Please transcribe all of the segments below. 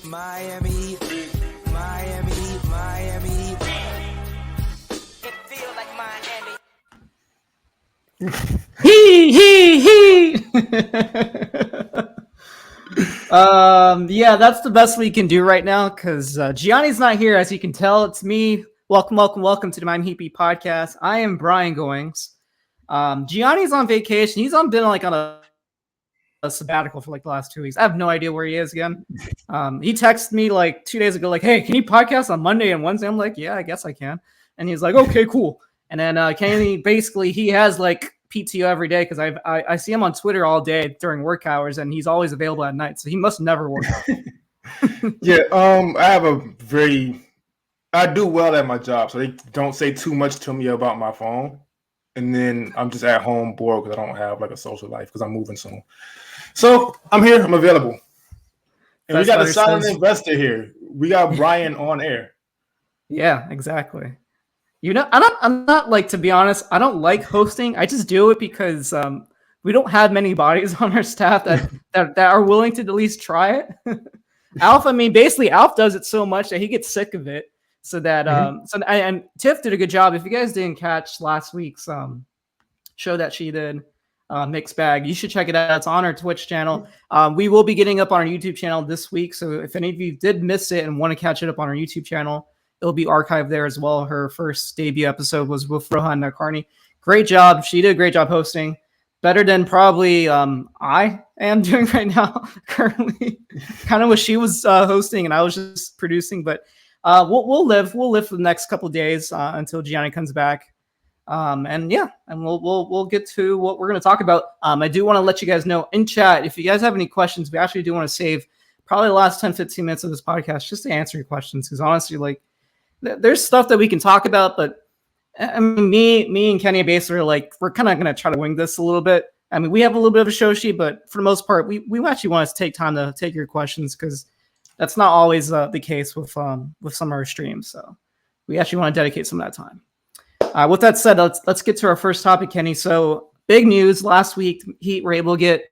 Miami, Miami, Miami. It feels like Miami. He. Yeah, that's the best we can do right now because Gianni's not here. As you can tell, it's me. Welcome to the Miami Heat podcast. I am Brian Goins. Gianni's on vacation. He's been on a sabbatical for the last 2 weeks. I have no idea where he is again. He texted me 2 days ago, hey, can you podcast on Monday and Wednesday? I'm like, yeah, I guess I can. And he's like, okay, cool. And then Kenny, basically, he has PTO every day because I see him on Twitter all day during work hours, and he's always available at night. So he must never work. Yeah, I do well at my job, so they don't say too much to me about my phone. And then I'm just at home bored because I don't have a social life because I'm moving soon. So I'm here. I'm available. And we got a silent investor here. We got Brian on air. Yeah, exactly. I'm not to be honest, I don't like hosting. I just do it because we don't have many bodies on our staff that are willing to at least try it. Alf does it so much that he gets sick of it. So that and Tiff did a good job. If you guys didn't catch last week's show that she did, Mixed Bag, you should check it out. It's on our Twitch channel. We will be getting up on our YouTube channel this week. So if any of you did miss it and want to catch it up on our YouTube channel, it'll be archived there as well. Her first debut episode was with Rohan Nakarni. Great job. She did a great job hosting. Better than probably I am doing right now currently. Kind of wish she was hosting and I was just producing, but we'll live for the next couple of days until Gianni comes back. And we'll get to what we're going to talk about. I do want to let you guys know in chat, if you guys have any questions, we actually do want to save probably the last 10-15 minutes of this podcast just to answer your questions. Because honestly, there's stuff that we can talk about, but I mean, me and Kenny basically we're kind of going to try to wing this a little bit. I mean, we have a little bit of a show sheet, but for the most part, we actually want to take time to take your questions because that's not always the case with some of our streams. So we actually want to dedicate some of that time. With that said, let's get to our first topic, Kenny. So big news last week, Heat were able to get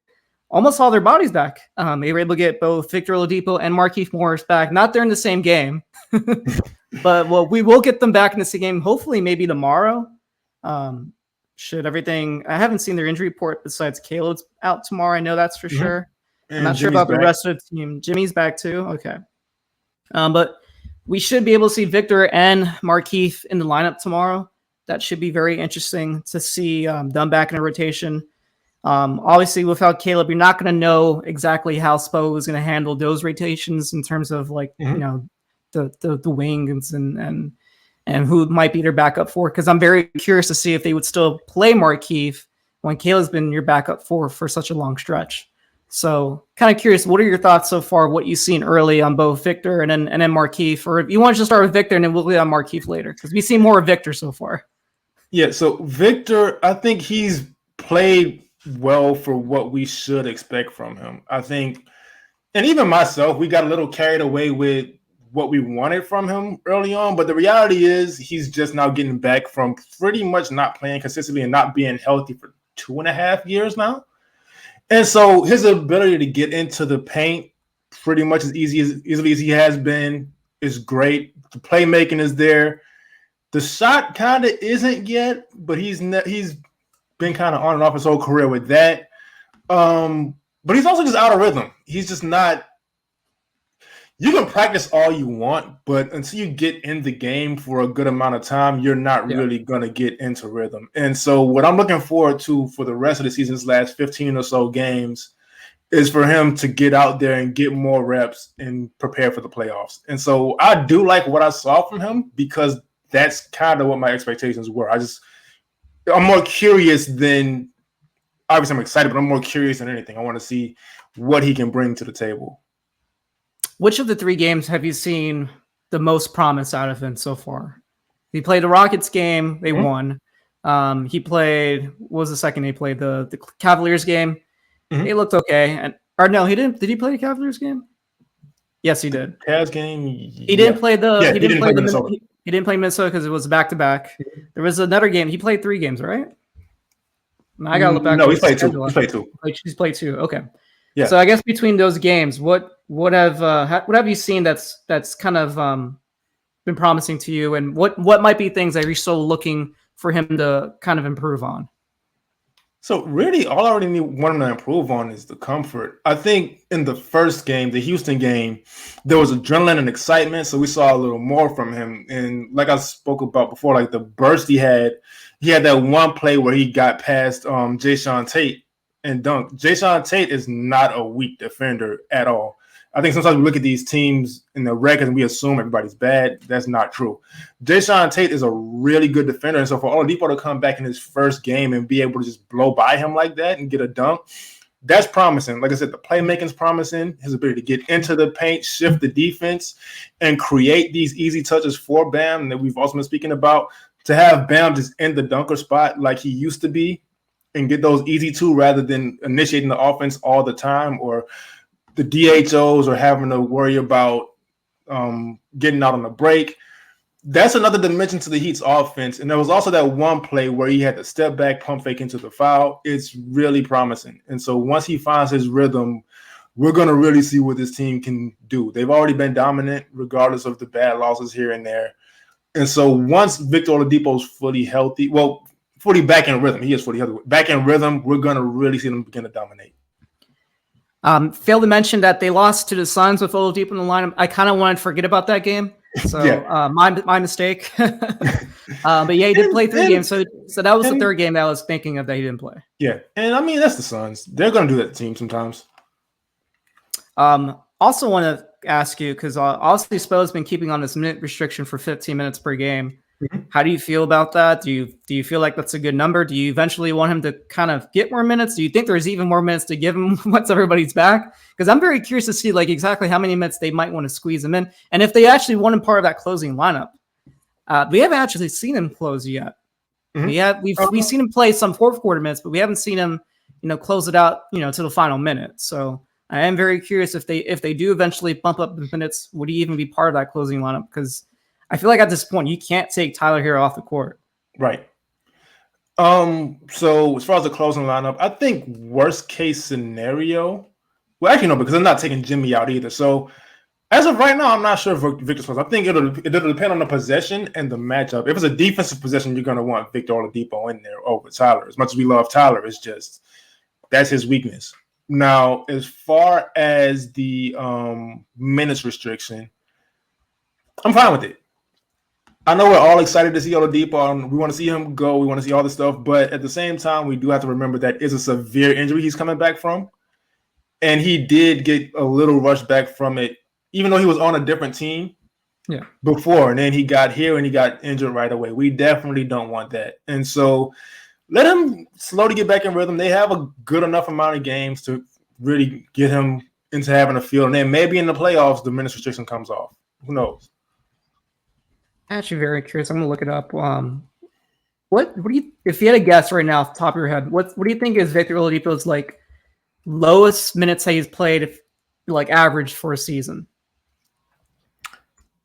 almost all their bodies back. They were able to get both Victor Oladipo and Markieff Morris back, not during the same game, but we will get them back in the same game. Hopefully maybe tomorrow. Should everything, I haven't seen their injury report besides Caleb's out tomorrow. I know that's for sure. I'm not sure about the rest of the team. Jimmy's back too. Okay. But we should be able to see Victor and Markieff in the lineup tomorrow. That should be very interesting to see them back in a rotation. Obviously, without Caleb, you're not going to know exactly how Spo is going to handle those rotations in terms of the wings and who might be their backup for. Because I'm very curious to see if they would still play Markieff when Caleb's been your backup for such a long stretch. So kind of curious, what are your thoughts so far, what you've seen early on both Victor and then Markieff? Or if you want to just start with Victor and then we'll get on Markieff later, because we've seen more of Victor so far. Yeah, so Victor, I think he's played well for what we should expect from him. I think, and even myself, we got a little carried away with what we wanted from him early on, but the reality is he's just now getting back from pretty much not playing consistently and not being healthy for 2.5 years now. And so his ability to get into the paint pretty much as easily as he has been is great. The playmaking is there. The shot kind of isn't yet, but he's been kind of on and off his whole career with that. But he's also just out of rhythm. He's just not. You can practice all you want, but until you get in the game for a good amount of time, you're not really going to get into rhythm. And so what I'm looking forward to for the rest of the season's last 15 or so games is for him to get out there and get more reps and prepare for the playoffs. And so I do like what I saw from him because that's kind of what my expectations were. I'm more curious than – obviously I'm excited, but I'm more curious than anything. I want to see what he can bring to the table. Which of the 3 games have you seen the most promise out of him so far? He played the Rockets game. They won. He played, what was the second he played? The Cavaliers game. He looked okay. No, he didn't. Did he play the Cavaliers game? Yes, he did. Cavs game. He didn't play the. He didn't play Minnesota. He didn't play Minnesota because it was back-to-back. There was another game. He played 3 games, right? I got to look back. No, he played 2. He's played 2. He's played 2. Okay. Yeah. So I guess between those games, what what have you seen that's kind of been promising to you, and what might be things that you're still looking for him to kind of improve on? So really, all I already want him to improve on is the comfort. I think in the first game, the Houston game, there was adrenaline and excitement, so we saw a little more from him. And like I spoke about before, like the burst he had that one play where he got past Jayshawn Tate and dunked. Jayshawn Tate is not a weak defender at all. I think sometimes we look at these teams in the record and we assume everybody's bad. That's not true. Jayshawn Tate is a really good defender. And so for Oladipo to come back in his first game and be able to just blow by him like that and get a dunk, that's promising. Like I said, the playmaking's promising. His ability to get into the paint, shift the defense, and create these easy touches for Bam that we've also been speaking about. To have Bam just in the dunker spot like he used to be and get those easy two rather than initiating the offense all the time, or the DHOs, or having to worry about getting out on the break. That's another dimension to the Heat's offense. And there was also that one play where he had to step back, pump fake into the foul. It's really promising. And so once he finds his rhythm, we're going to really see what this team can do. They've already been dominant regardless of the bad losses here and there. And so once Victor Oladipo's fully healthy, well, fully back in rhythm, he is fully healthy. Back in rhythm, we're going to really see them begin to dominate. Failed to mention that they lost to the Suns with Oladipo in the lineup. I kind of wanted to forget about that game, so yeah. My mistake. But yeah, he did play 3 games, so that was the third game that I was thinking of that he didn't play. Yeah, and I mean that's the Suns. They're going to do that to team sometimes. Also want to ask you, because obviously Spo's been keeping on this minute restriction for 15 minutes per game. Mm-hmm. How do you feel about that? Do you feel like that's a good number? Do you eventually want him to kind of get more minutes? Do you think there's even more minutes to give him once everybody's back? Because I'm very curious to see like exactly how many minutes they might want to squeeze him in, and if they actually want him part of that closing lineup. We haven't actually seen him close yet. Mm-hmm. We've seen him play some fourth quarter minutes, but we haven't seen him close it out to the final minute. So I am very curious if they do eventually bump up the minutes, would he even be part of that closing lineup? Because I feel like at this point you can't take Tyler Herro off the court. Right. So as far as the closing lineup, I think worst case scenario. Well, actually no, because I'm not taking Jimmy out either. So as of right now, I'm not sure if Victor's close. I think it'll depend on the possession and the matchup. If it's a defensive possession, you're going to want Victor Oladipo in there over Tyler. As much as we love Tyler, it's just that's his weakness. Now, as far as the minutes restriction, I'm fine with it. I know we're all excited to see Oladipo. We want to see him go. We want to see all this stuff. But at the same time, we do have to remember that it's a severe injury he's coming back from. And he did get a little rush back from it, even though he was on a different team before. And then he got here and he got injured right away. We definitely don't want that. And so let him slowly get back in rhythm. They have a good enough amount of games to really get him into having a feel. And then maybe in the playoffs, the minutes restriction comes off. Who knows? Actually, very curious. I'm gonna look it up. What do you, if you had a guess right now off the top of your head, what do you think is Victor Oladipo's like lowest minutes that he's played, like average for a season?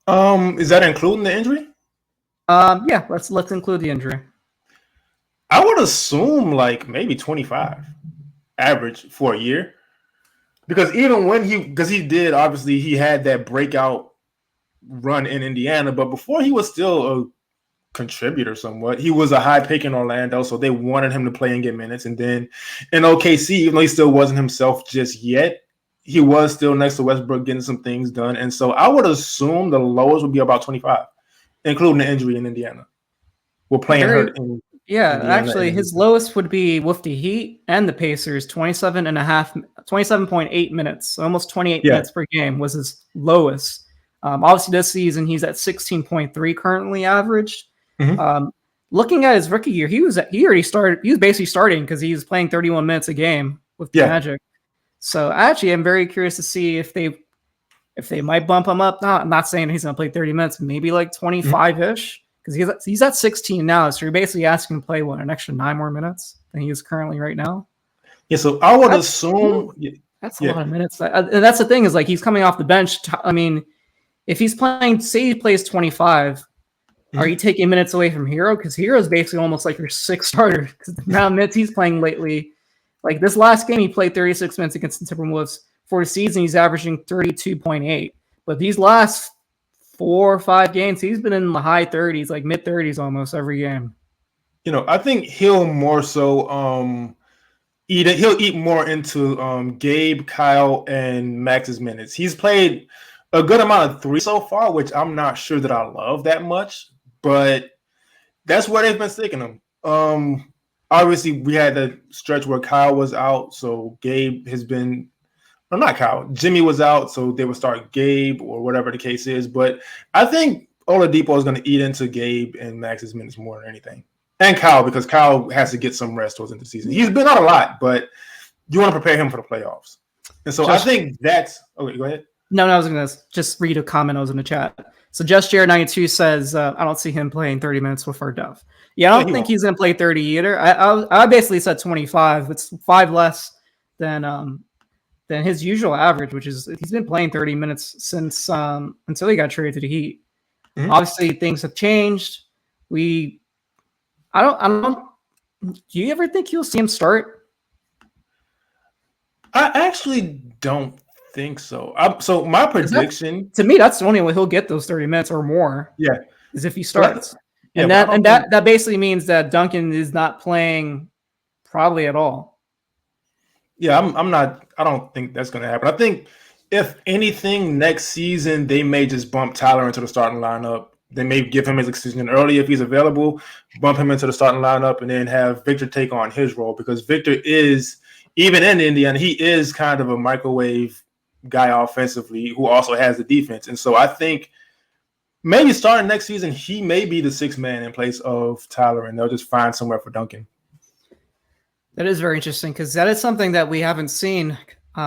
Is that including the injury? Yeah, let's include the injury. I would assume like maybe 25 average for a year, because even when he had that breakout run in Indiana, but before he was still a contributor somewhat. He was a high pick in Orlando, so they wanted him to play and get minutes. And then in OKC, even though he still wasn't himself just yet, he was still next to Westbrook getting some things done. And so I would assume the lowest would be about 25, including the injury in Indiana. We're playing hurt in Indiana. Actually, his lowest would be with the Heat and the Pacers, 27.8 minutes, so almost 28 minutes per game was his lowest. Obviously, this season he's at 16.3 currently averaged. Mm-hmm. Looking at his rookie year, he was basically starting because he was playing 31 minutes a game with the Magic. So actually, I'm very curious to see if they might bump him up. I'm not saying he's going to play 30 minutes, maybe like 25-ish, because he's at 16 now. So you're basically asking him to play an extra 9 more minutes than he is currently right now. Yeah, so I would assume that's a lot of minutes. And that's the thing is like he's coming off the bench. I mean, if he's playing, say he plays 25, are you taking minutes away from Herro? Because Herro is basically almost like your sixth starter. Because the amount of minutes he's playing lately, like this last game, he played 36 minutes against the Timberwolves, for the season, he's averaging 32.8. But these last 4 or 5 games, he's been in the high 30s, like mid 30s almost every game. I think he'll more so he'll eat more into Gabe, Kyle, and Max's minutes. He's played a good amount of 3 so far, which I'm not sure that I love that much, but that's where they've been sticking him. Obviously, we had the stretch where Kyle was out, so Gabe has been – no, not Kyle. Jimmy was out, so they would start Gabe or whatever the case is. But I think Oladipo is going to eat into Gabe and Max's minutes more than anything. And Kyle, because Kyle has to get some rest towards the end of the season. He's been on a lot, but you want to prepare him for the playoffs. And so I think that's – okay, go ahead. No, I was going to just read a comment I was in the chat. So Just Jared92 says, I don't see him playing 30 minutes with our Duff. Yeah, I don't think he's going to play 30 either. I basically said 25. It's 5 less than his usual average, which is he's been playing 30 minutes since until he got traded to the Heat. Mm-hmm. Obviously, things have changed. I don't. Do you ever think you'll see him start? I actually don't think so. So my prediction, to me, that's the only way he'll get those 30 minutes or more. Yeah, is if he starts. That basically means that Duncan is not playing probably at all. Yeah, I don't think that's going to happen. I think if anything, next season they may just bump Tyler into the starting lineup. They may give him his extension early if he's available, bump him into the starting lineup, and then have Victor take on his role, because Victor is, even in Indiana, he is kind of a microwave guy offensively who also has the defense. And so I think maybe starting next season, he may be the 6th man in place of Tyler, and they'll just find somewhere for Duncan. That is very interesting, because that is something that we haven't seen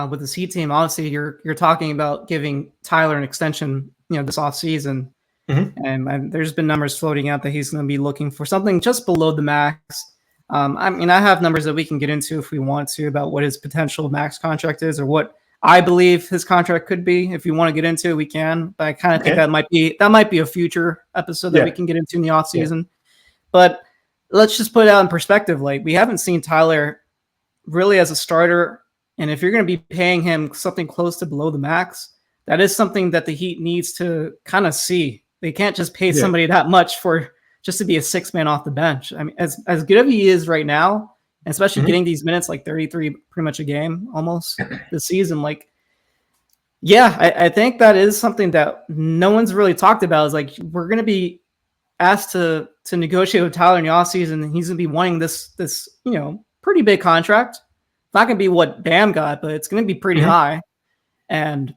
with this Heat team. Obviously, you're talking about giving Tyler an extension, this offseason. Mm-hmm. And there's been numbers floating out that he's going to be looking for something just below the max. I have numbers that we can get into if we want to about what his potential max contract is, or what I believe his contract could be. If you want to get into it, we can. But I kind of think that might be a future episode that we can get into in the offseason. Yeah. But let's just put it out in perspective. Like, we haven't seen Tyler really as a starter. And if you're going to be paying him something close to below the max, that is something that the Heat needs to kind of see. They can't just pay somebody that much for just to be a 6th man off the bench. I mean, as good as he is right now, especially getting these minutes, like 33 pretty much a game almost this season. Like, yeah, I think that is something that no one's really talked about, is like, we're going to be asked to negotiate with Tyler in the offseason, and he's going to be wanting this pretty big contract. It's not going to be what Bam got, but it's going to be pretty high. And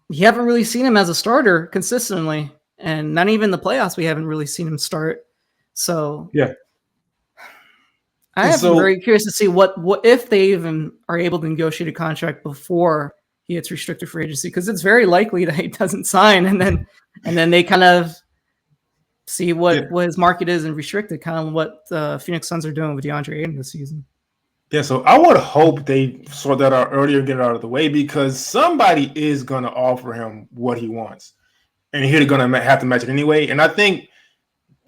you haven't really seen him as a starter consistently, and not even the playoffs we haven't really seen him start. So yeah, I am very curious to see what if they even are able to negotiate a contract before he gets restricted free agency, because it's very likely that he doesn't sign, and then they kind of see what his market is and restricted, kind of what the Phoenix Suns are doing with DeAndre Ayton this season. Yeah, so I would hope they sort that out earlier and get it out of the way, because somebody is going to offer him what he wants, and he's going to have to match it anyway. And I think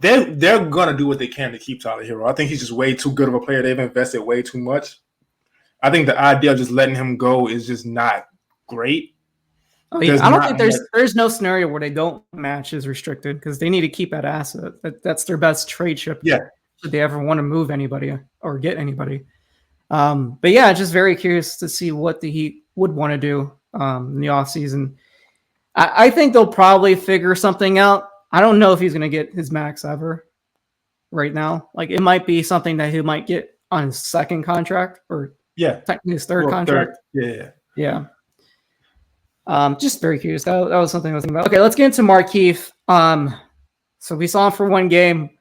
they're going to do what they can to keep Tyler Herro. I think he's just way too good of a player. They've invested way too much. I think the idea of just letting him go is just not great. I don't think there's no scenario where they don't match his restricted, because they need to keep that asset. That's their best trade chip. Yeah, if they ever want to move anybody or get anybody. But yeah, just very curious to see what the Heat would want to do in the offseason. I think they'll probably figure something out. I don't know if he's going to get his max ever right now. Like, it might be something that he might get on his 2nd contract, or technically his 3rd contract. Yeah. Just very curious. That was something I was thinking about. Okay, let's get into Markieff. So we saw him for 1 game.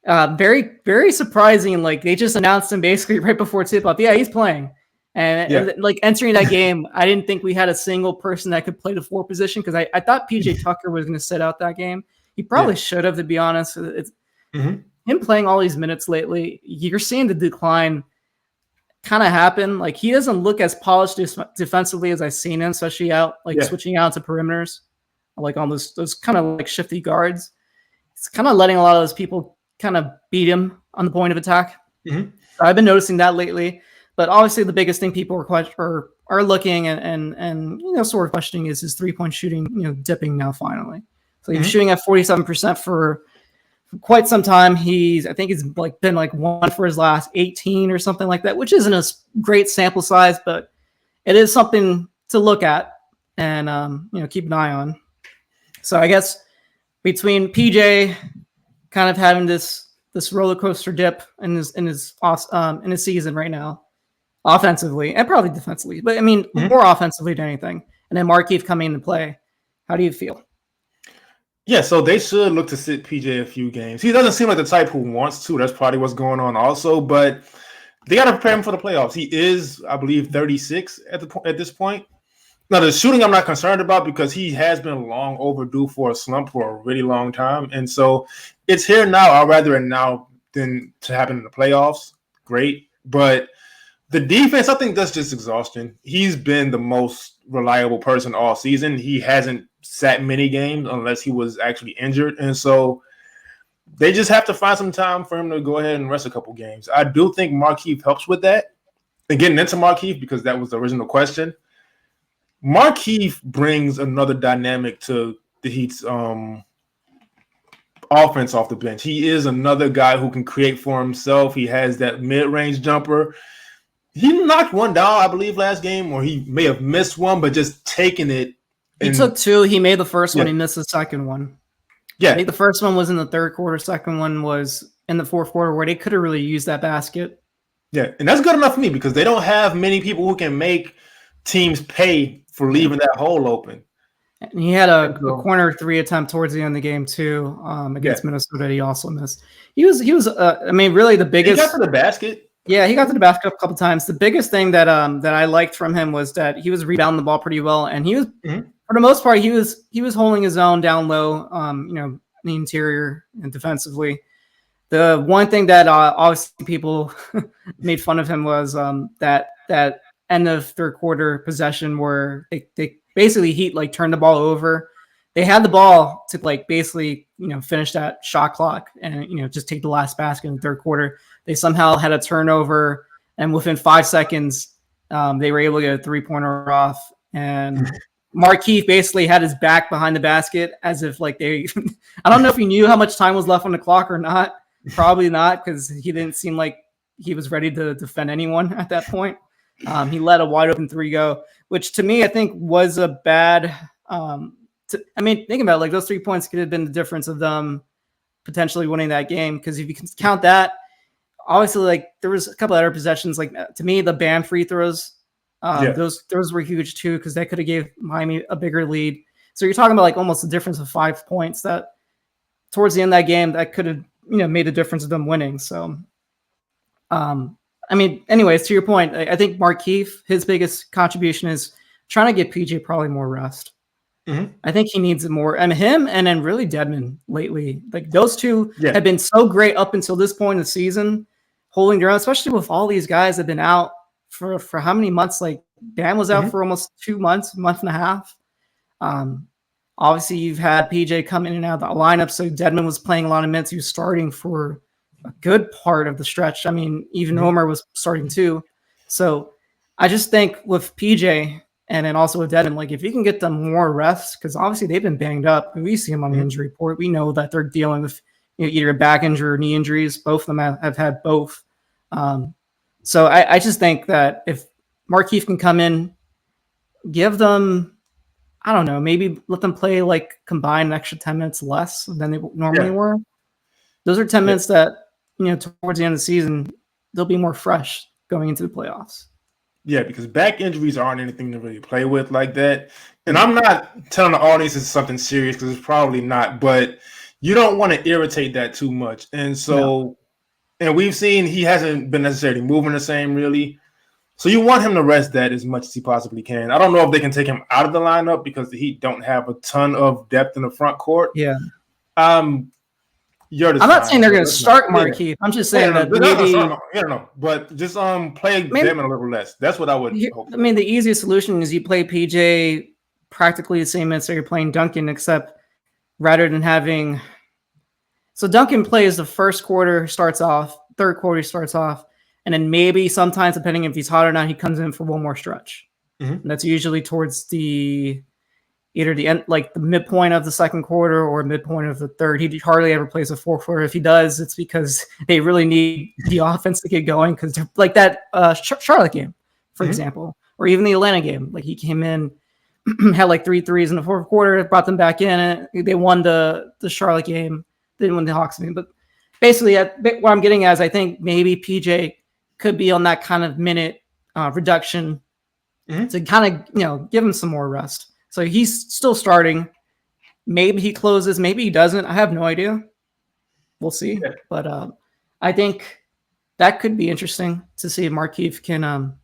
Very, very surprising. Like, they just announced him basically right before tip-off. Yeah, he's playing. And like, entering that game, I didn't think we had a single person that could play the 4 position, because I thought PJ Tucker was going to sit out that game. He probably should have, to be honest. It's him playing all these minutes lately. You're seeing the decline kind of happen. Like, he doesn't look as polished defensively as I've seen him, especially switching out to perimeters, like on those kind of like shifty guards. It's kind of letting a lot of those people kind of beat him on the point of attack. I've been noticing that lately. But obviously, the biggest thing people are are looking and sort of questioning is his 3-point shooting, dipping now finally. So he was shooting at 47% for quite some time. I think he's been one for his last 18 or something like that, which isn't a great sample size, but it is something to look at and keep an eye on. So I guess between PJ kind of having this roller coaster dip in his season right now, offensively and probably defensively, but I mean more offensively than anything, and then Markieff coming into play, how do you feel? Yeah, so they should look to sit PJ a few games. He doesn't seem like the type who wants to. That's probably what's going on also, but they got to prepare him for the playoffs. He is, I believe, 36 at this point. Now, the shooting I'm not concerned about because he has been long overdue for a slump for a really long time. And so it's here now. I'd rather it now than to happen in the playoffs. Great. But the defense, I think that's just exhaustion. He's been the most reliable person all season. He hasn't sat many games unless he was actually injured. And so they just have to find some time for him to go ahead and rest a couple games. I do think Markieff helps with that. And getting into Markieff, because that was the original question, Markieff brings another dynamic to the Heat's offense off the bench. He is another guy who can create for himself. He has that mid-range jumper. He knocked one down, I believe, last game, or he may have missed one, but just taking it. He took two. He made the first one. He missed the second one. Yeah. I think the first one was in the third quarter. Second one was in the fourth quarter where they could have really used that basket. Yeah, and that's good enough for me because they don't have many people who can make teams pay for leaving that hole open. And he had a corner 3 attempt towards the end of the game too against Minnesota. He also missed. He was. I mean, really the biggest. He got to the basket. Yeah, he got to the basket a couple times. The biggest thing that I liked from him was that he was rebounding the ball pretty well, and he was for the most part he was holding his own down low. In the interior and defensively. The one thing that obviously people made fun of him was that end of third quarter possession where they basically Heat turned the ball over. They had the ball to basically finish that shot clock and just take the last basket in the third quarter. They somehow had a turnover, and within 5 seconds they were able to get a 3-pointer off. And Markieff basically had his back behind the basket as if they I don't know if he knew how much time was left on the clock or not. Probably not, because he didn't seem like he was ready to defend anyone at that point. He let a wide open 3 go, which to me I think was a bad think about it, those 3 points could have been the difference of them potentially winning that game, because if you can count that, obviously there was a couple other possessions, to me the Bam free throws, those were huge too, because that could have gave Miami a bigger lead. So you're talking about almost a difference of 5 points that towards the end of that game that could have made a difference of them winning. So anyways, to your point, I think Markieff, his biggest contribution is trying to get PJ probably more rest. I think he needs it more, and him and then really Dedmon lately. Those two have been so great up until this point in the season, holding their own, especially with all these guys that have been out for how many months? Bam was out for almost 2 months, month and a half. Obviously, you've had PJ come in and out of the lineup, so Dedmon was playing a lot of minutes. He was starting for a good part of the stretch. I mean, even Homer was starting too. So I just think with PJ and then also with Dedmon, if you can get them more rest, because obviously they've been banged up. We see them on the injury report. We know that they're dealing with either a back injury or knee injuries. Both of them have had both. So I just think that if Markieff can come in, give them, I don't know, maybe let them play combined an extra 10 minutes less than they normally were. Those are 10 minutes that, towards the end of the season, they'll be more fresh going into the playoffs. Yeah, because back injuries aren't anything to really play with like that. And I'm not telling the audience it's something serious, because it's probably not, but you don't want to irritate that too much. And so, and we've seen he hasn't been necessarily moving the same really. So you want him to rest that as much as he possibly can. I don't know if they can take him out of the lineup because the Heat don't have a ton of depth in the front court. Yeah. I'm not saying they're going to start Markieff. I'm just saying that maybe. I don't know, but just play them a little less. That's what I would hope. I mean, the easiest solution is you play PJ practically the same minutes that you're playing Duncan, except rather than having. So Duncan plays the first quarter, starts off, third quarter starts off, and then maybe sometimes, depending if he's hot or not, he comes in for one more stretch. Mhm. And that's usually towards either the end, like the midpoint of the second quarter or midpoint of the third. He hardly ever plays a fourth quarter. If he does, it's because they really need the offense to get going. Because like that Charlotte game, for example, or even the Atlanta game, like he came in, had like 3 threes in the fourth quarter, brought them back in, and they won the Charlotte game. They didn't win the Hawks game, but basically, what I'm getting at is I think maybe PJ could be on that kind of minute reduction to kind of give him some more rest. So he's still starting. Maybe he closes. Maybe he doesn't. I have no idea. We'll see. Yeah. But I think that could be interesting to see if Markieff can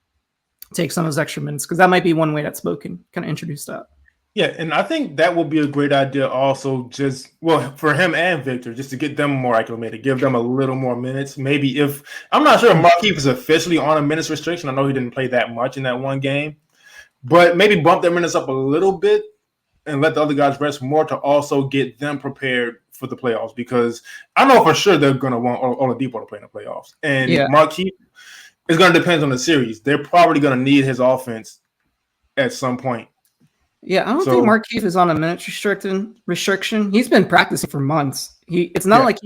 take some of his extra minutes, because that might be one way that Spo can kind of introduce that. Yeah, and I think that will be a great idea also, just, well, for him and Victor, just to get them more acclimated, give them a little more minutes. Maybe if – I'm not sure if Markieff is officially on a minutes restriction. I know he didn't play that much in that one game. But maybe bump their minutes up a little bit and let the other guys rest more to also get them prepared for the playoffs, because I know for sure they're going to want Oladipo to play in the playoffs. And Markieff is going to depend on the series. They're probably going to need his offense at some point. Yeah, I don't think Markieff is on a minutes restriction. He's been practicing for months. It's not like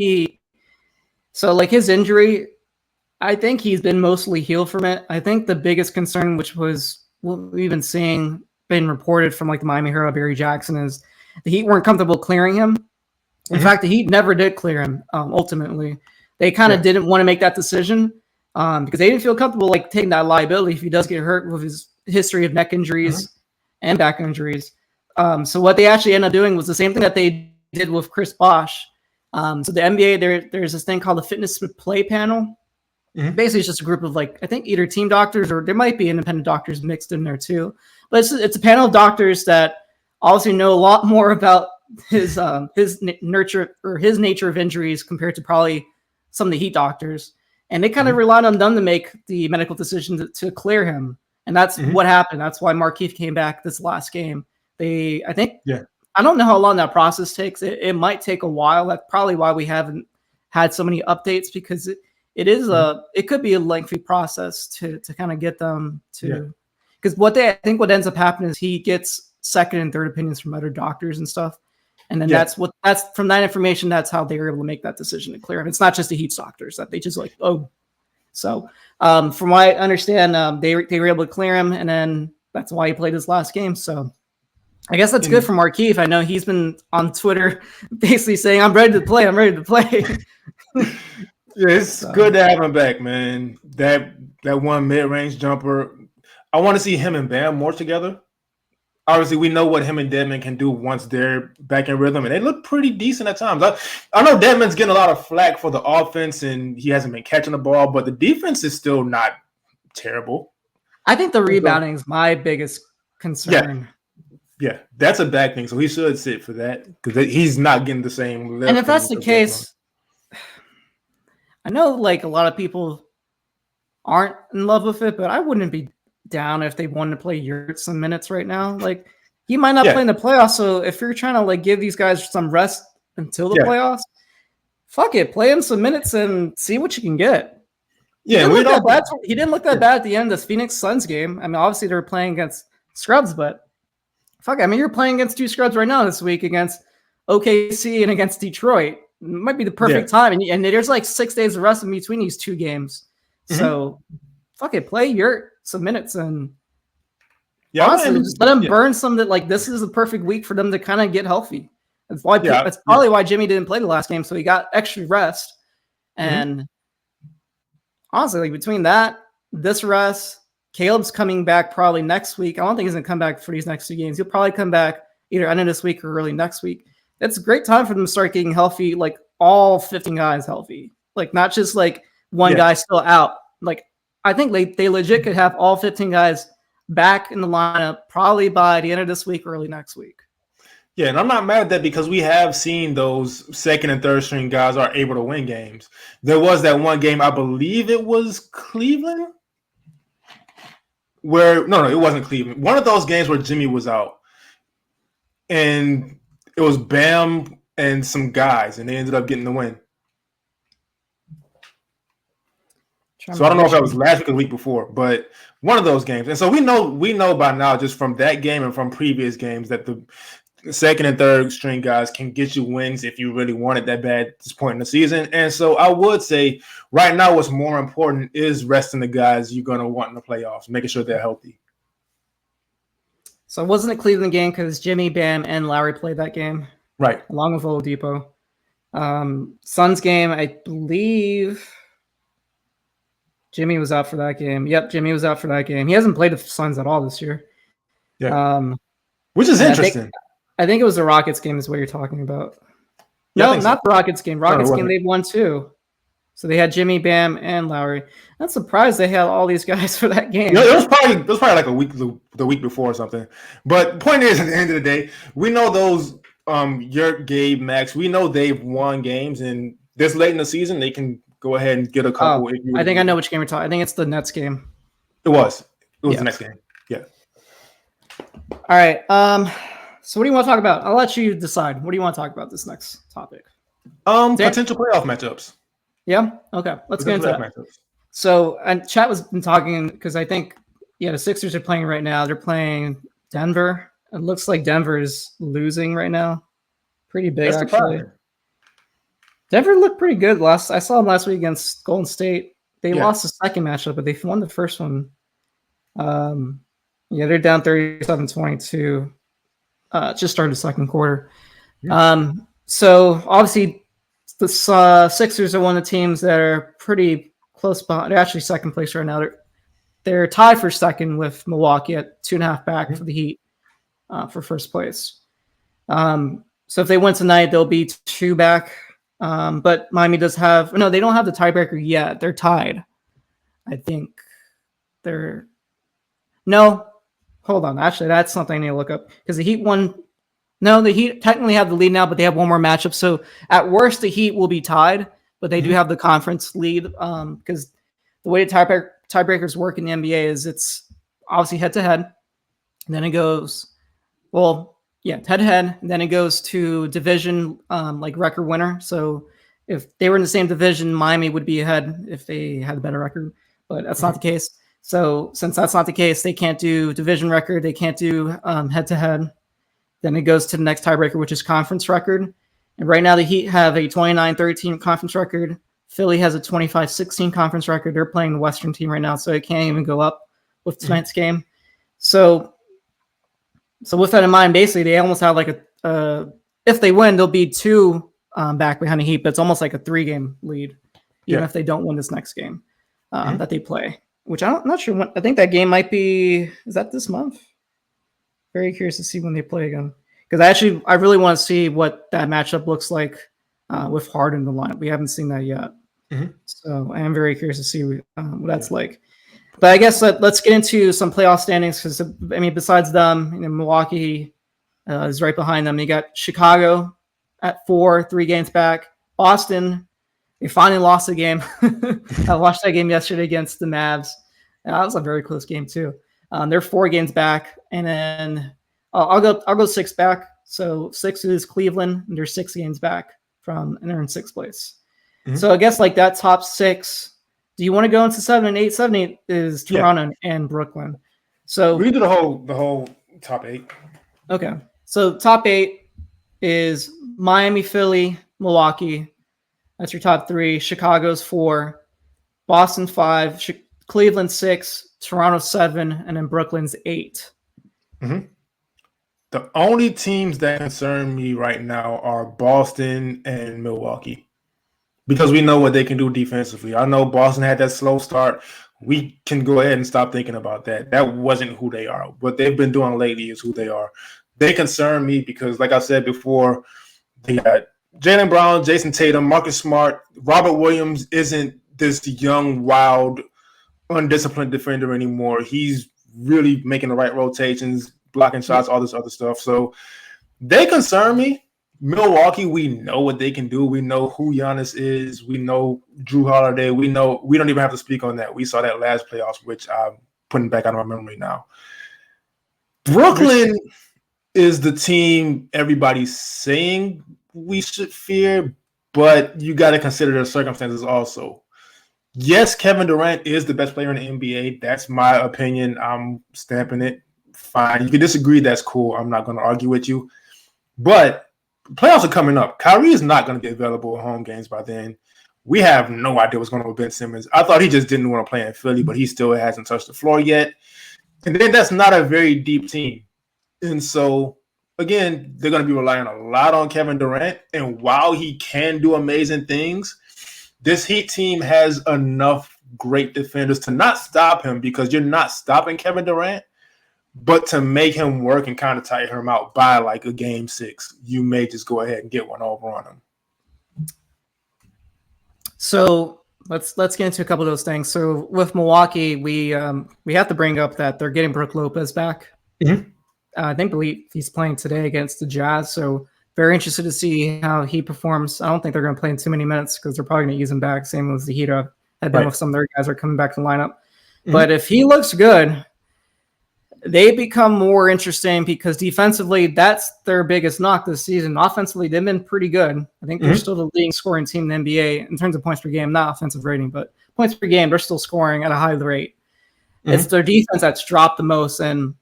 so like his injury, I think he's been mostly healed from it. I think the biggest concern, which was what we've been seeing, been reported from like the Miami Herro, Barry Jackson, is the Heat weren't comfortable clearing him. In fact, the Heat never did clear him. Ultimately, they kind of didn't want to make that decision because they didn't feel comfortable like taking that liability if he does get hurt with his history of neck injuries and back injuries. So what they actually ended up doing was the same thing that they did with Chris Bosh. So the NBA, there's this thing called the Fitness Play Panel. Basically, it's just a group of like, I think either team doctors or there might be independent doctors mixed in there too. But it's a panel of doctors that obviously know a lot more about his nature of injuries compared to probably some of the Heat doctors. And they kind of relied on them to make the medical decision to clear him. And that's what happened. That's why Markieff came back this last game. I don't know how long that process takes. It might take a while. That's probably why we haven't had so many updates, because it could be a lengthy process to kind of get them to, because I think what ends up happening is he gets second and third opinions from other doctors and stuff. And then that's from that information, that's how they were able to make that decision to clear him. It's not just the Heat doctors that they just like, oh. So from what I understand, they were able to clear him, and then that's why he played his last game. So I guess that's good for Markieff. I know he's been on Twitter basically saying, I'm ready to play. It's good to have him back, man. That one mid-range jumper, I want to see him and Bam more together. Obviously, we know what him and Dedmon can do once they're back in rhythm, and they look pretty decent at times. I know Dedmon's getting a lot of flack for the offense, and he hasn't been catching the ball, but the defense is still not terrible. I think the rebounding is my biggest concern. Yeah, that's a bad thing, so he should sit for that, because he's not getting the same level. And if that's the case, I know like a lot of people aren't in love with it, but I wouldn't be down if they wanted to play Yurt some minutes right now. Like, he might not play in the playoffs, so if you're trying to like give these guys some rest until the playoffs, fuck it, play him some minutes and see what you can get. Yeah, he didn't look that bad at the end of the Phoenix Suns game. I mean, obviously they were playing against scrubs, but fuck it, I mean, you're playing against 2 scrubs right now this week against OKC and against Detroit. It might be the perfect time, and there's like 6 days of rest in between these 2 games. So fuck it, play Yurt some minutes and honestly, just let him burn some. That like this is the perfect week for them to kind of get healthy. That's why that's probably why Jimmy didn't play the last game, so he got extra rest. And honestly, like between this rest, Caleb's coming back probably next week. I don't think he's gonna come back for these next 2 games. He'll probably come back either end of this week or early next week. It's a great time for them to start getting healthy, like all 15 guys healthy, like not just like one guy still out. Like I think they legit could have all 15 guys back in the lineup probably by the end of this week or early next week. Yeah, and I'm not mad at that, because we have seen those second and third string guys are able to win games. There was that one game, I believe it was Cleveland, where no, it wasn't Cleveland. One of those games where Jimmy was out, and it was Bam and some guys, and they ended up getting the win. So I don't know if that was last week or the week before, but one of those games. And so we know by now, just from that game and from previous games, that the second and third string guys can get you wins if you really want it that bad at this point in the season. And so I would say right now what's more important is resting the guys you're going to want in the playoffs, making sure they're healthy. So it wasn't a Cleveland game because Jimmy, Bam, and Lowry played that game. Right. Along with Oladipo. Suns game, I believe Jimmy was out for that game. Yep, Jimmy was out for that game. He hasn't played the Suns at all this year. Yeah. Which is interesting. I think it was the Rockets game is what you're talking about. No, not the Rockets game. Rockets game, they've won 2. So they had Jimmy, Bam, and Lowry. I'm surprised they had all these guys for that game. It was probably like a week, the week before or something. But the point is, at the end of the day, we know those Yerk, Gabe, Max, we know they've won games, and this late in the season, they can go ahead and get a couple. I think I know which game we're talking. I think it's the Nets game. It was the next game. Yeah. All right. So what do you want to talk about? I'll let you decide. What do you want to talk about this next topic? Potential playoff matchups. Yeah. Okay. Let's get into that. Matchups. So, and chat was been talking because I think, the Sixers are playing right now. They're playing Denver. It looks like Denver is losing right now. Pretty big, actually. Denver looked pretty good. I saw them last week against Golden State. They lost the second matchup, but they won the first one. They're down 37-22. Just started the second quarter. Yeah. So obviously the Sixers are one of the teams that are pretty close behind. They're actually second place right now. They're tied for second with Milwaukee at 2.5 back for the Heat for first place. So if they win tonight, they'll be 2 back. But Miami does have they don't have the tiebreaker yet. They're tied. I think hold on. Actually, that's something I need to look up because the Heat won. No, the Heat technically have the lead now, but they have one more matchup. So at worst, the Heat will be tied, but they do have the conference lead because the way the tiebreakers work in the NBA is it's obviously head-to-head. And then it goes, head-to-head. And then it goes to division, like record winner. So if they were in the same division, Miami would be ahead if they had a better record, but that's not the case. So since that's not the case, they can't do division record. They can't do head-to-head. Then it goes to the next tiebreaker, which is conference record. And right now the Heat have a 29-13 conference record. Philly has a 25-16 conference record. They're playing the Western team right now, so it can't even go up with tonight's game. So with that in mind, basically they almost have like if they win, they'll be 2 back behind the Heat, but it's almost like a 3-game lead, even if they don't win this next game that they play. Which I'm not sure when. I think that game might be. Is that this month? Very curious to see when they play again. Because I really want to see what that matchup looks like with Harden in the lineup. We haven't seen that yet. So I am very curious to see what that's like. But I guess let's get into some playoff standings because besides them, Milwaukee is right behind them. You got Chicago at 4, 3 games back. Boston. They finally lost a game. I watched that game yesterday against the Mavs. That was a very close game too. They're 4 games back, and then I'll go 6 back. So 6 is Cleveland, and they're 6 games back and they're in 6th place. So I guess like that top 6. Do you want to go into 7 and 8? 7 and 8 is Toronto and Brooklyn. So we do the whole top 8. Okay. So top 8 is Miami, Philly, Milwaukee. That's your top 3. Chicago's 4, Boston 5, Cleveland 6, Toronto 7, and then Brooklyn's 8. The only teams that concern me right now are Boston and Milwaukee because we know what they can do defensively. I know Boston had that slow start. We can go ahead and stop thinking about that. That wasn't who they are. What they've been doing lately is who they are. They concern me because, like I said before, they got Jaylen Brown, Jason Tatum, Marcus Smart, Robert Williams isn't this young, wild, undisciplined defender anymore. He's really making the right rotations, blocking shots, all this other stuff. So they concern me. Milwaukee, we know what they can do. We know who Giannis is. We know Drew Holiday. We know we don't even have to speak on that. We saw that last playoffs, which I'm putting back out of my memory now. Brooklyn is the team everybody's saying we should fear, but you got to consider the circumstances also. Yes, Kevin Durant is the best player in the NBA. That's my opinion. I'm stamping it. Fine. You can disagree. That's cool. I'm not going to argue with you. But playoffs are coming up. Kyrie is not going to be available at home games by then. We have no idea what's going on with Ben Simmons. I thought he just didn't want to play in Philly, but he still hasn't touched the floor yet. And then that's not a very deep team. And so, again, they're going to be relying a lot on Kevin Durant. And while he can do amazing things, this Heat team has enough great defenders to not stop him, because you're not stopping Kevin Durant, but to make him work and kind of tire him out by like a game 6. You may just go ahead and get one over on him. So let's get into a couple of those things. So with Milwaukee, we have to bring up that they're getting Brook Lopez back. Mm-hmm. I believe he's playing today against the Jazz. So very interested to see how he performs. I don't think they're going to play in too many minutes because they're probably going to use him back. Same as the Heat have been with some of their guys are coming back to the lineup. Mm-hmm. But if he looks good, they become more interesting because defensively, that's their biggest knock this season. Offensively, they've been pretty good. I think they're still the leading scoring team in the NBA in terms of points per game, not offensive rating, but points per game, they're still scoring at a high rate. It's their defense that's dropped the most. And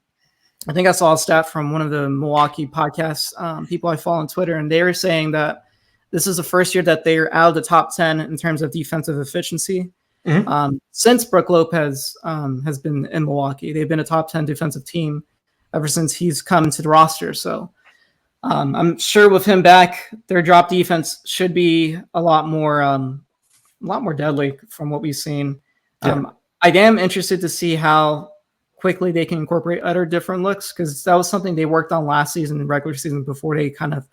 I think I saw a stat from one of the Milwaukee podcasts, people I follow on Twitter, and they were saying that this is the first year that they're out of the top 10 in terms of defensive efficiency. Since Brook Lopez has been in Milwaukee. They've been a top 10 defensive team ever since he's come to the roster. So I'm sure with him back, their drop defense should be a lot more deadly from what we've seen. I am interested to see how quickly they can incorporate other different looks, because that was something they worked on last season and regular season before they kind of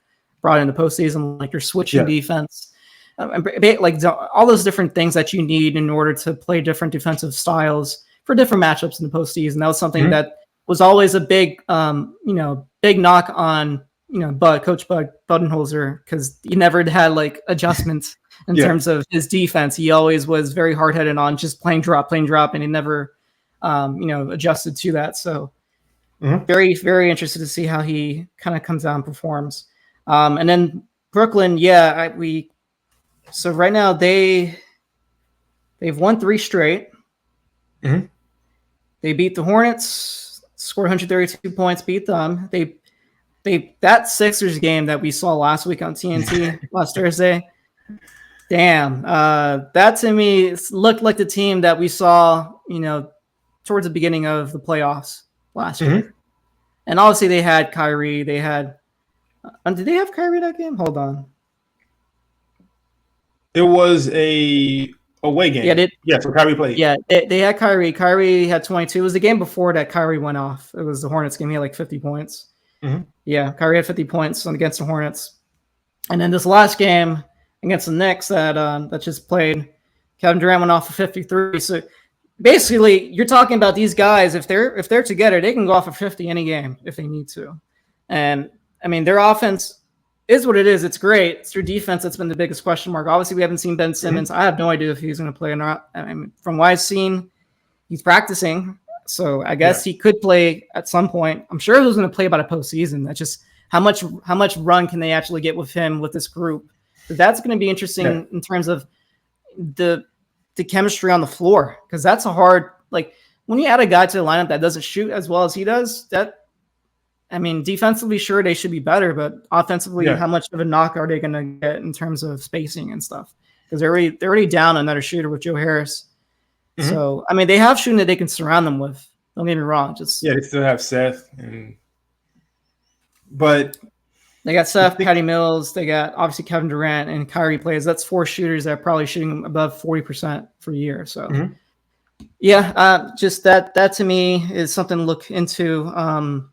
brought in the postseason, like your switching defense. Like all those different things that you need in order to play different defensive styles for different matchups in the postseason. That was something that was always a big, big knock on, Coach Budenholzer, because he never had like adjustments in terms of his defense. He always was very hard-headed on just playing drop, and he never, adjusted to that. So very, very interested to see how he kind of comes out and performs. And then Brooklyn, so right now they've won 3 straight. They beat the Hornets, scored 132 points, beat them. That Sixers game that we saw last week on TNT last Thursday. Damn, that to me looked like the team that we saw, towards the beginning of the playoffs last year. And obviously they had Kyrie. They had. Did they have Kyrie that game? Hold on. It was a away game. So Kyrie played. Yeah, they had Kyrie. Kyrie had 22. It was the game before that Kyrie went off. It was the Hornets game. He had like 50 points. Yeah, Kyrie had 50 points against the Hornets. And then this last game against the Knicks that just played, Kevin Durant went off for 53. So basically, you're talking about these guys. If they're together, they can go off for 50 any game if they need to. And I mean, their offense is what it is. It's great. It's their defense that's been the biggest question mark. Obviously, we haven't seen Ben Simmons. I have no idea if he's going to play or not. I mean, from what I've seen, he's practicing. So I guess he could play at some point. I'm sure he's going to play about a postseason. That's just how much run can they actually get with him with this group. But that's going to be interesting in terms of the chemistry on the floor, because that's a hard, like when you add a guy to the lineup that doesn't shoot as well as he does, defensively, sure, they should be better, but offensively, how much of a knock are they going to get in terms of spacing and stuff? Because they're already down another shooter with Joe Harris. So, I mean, they have shooting that they can surround them with. Don't get me wrong. They still have Seth. But they got Seth, Patty Mills. They got, obviously, Kevin Durant and Kyrie plays. That's 4 shooters that are probably shooting above 40% for a year. So, just that to me is something to look into. And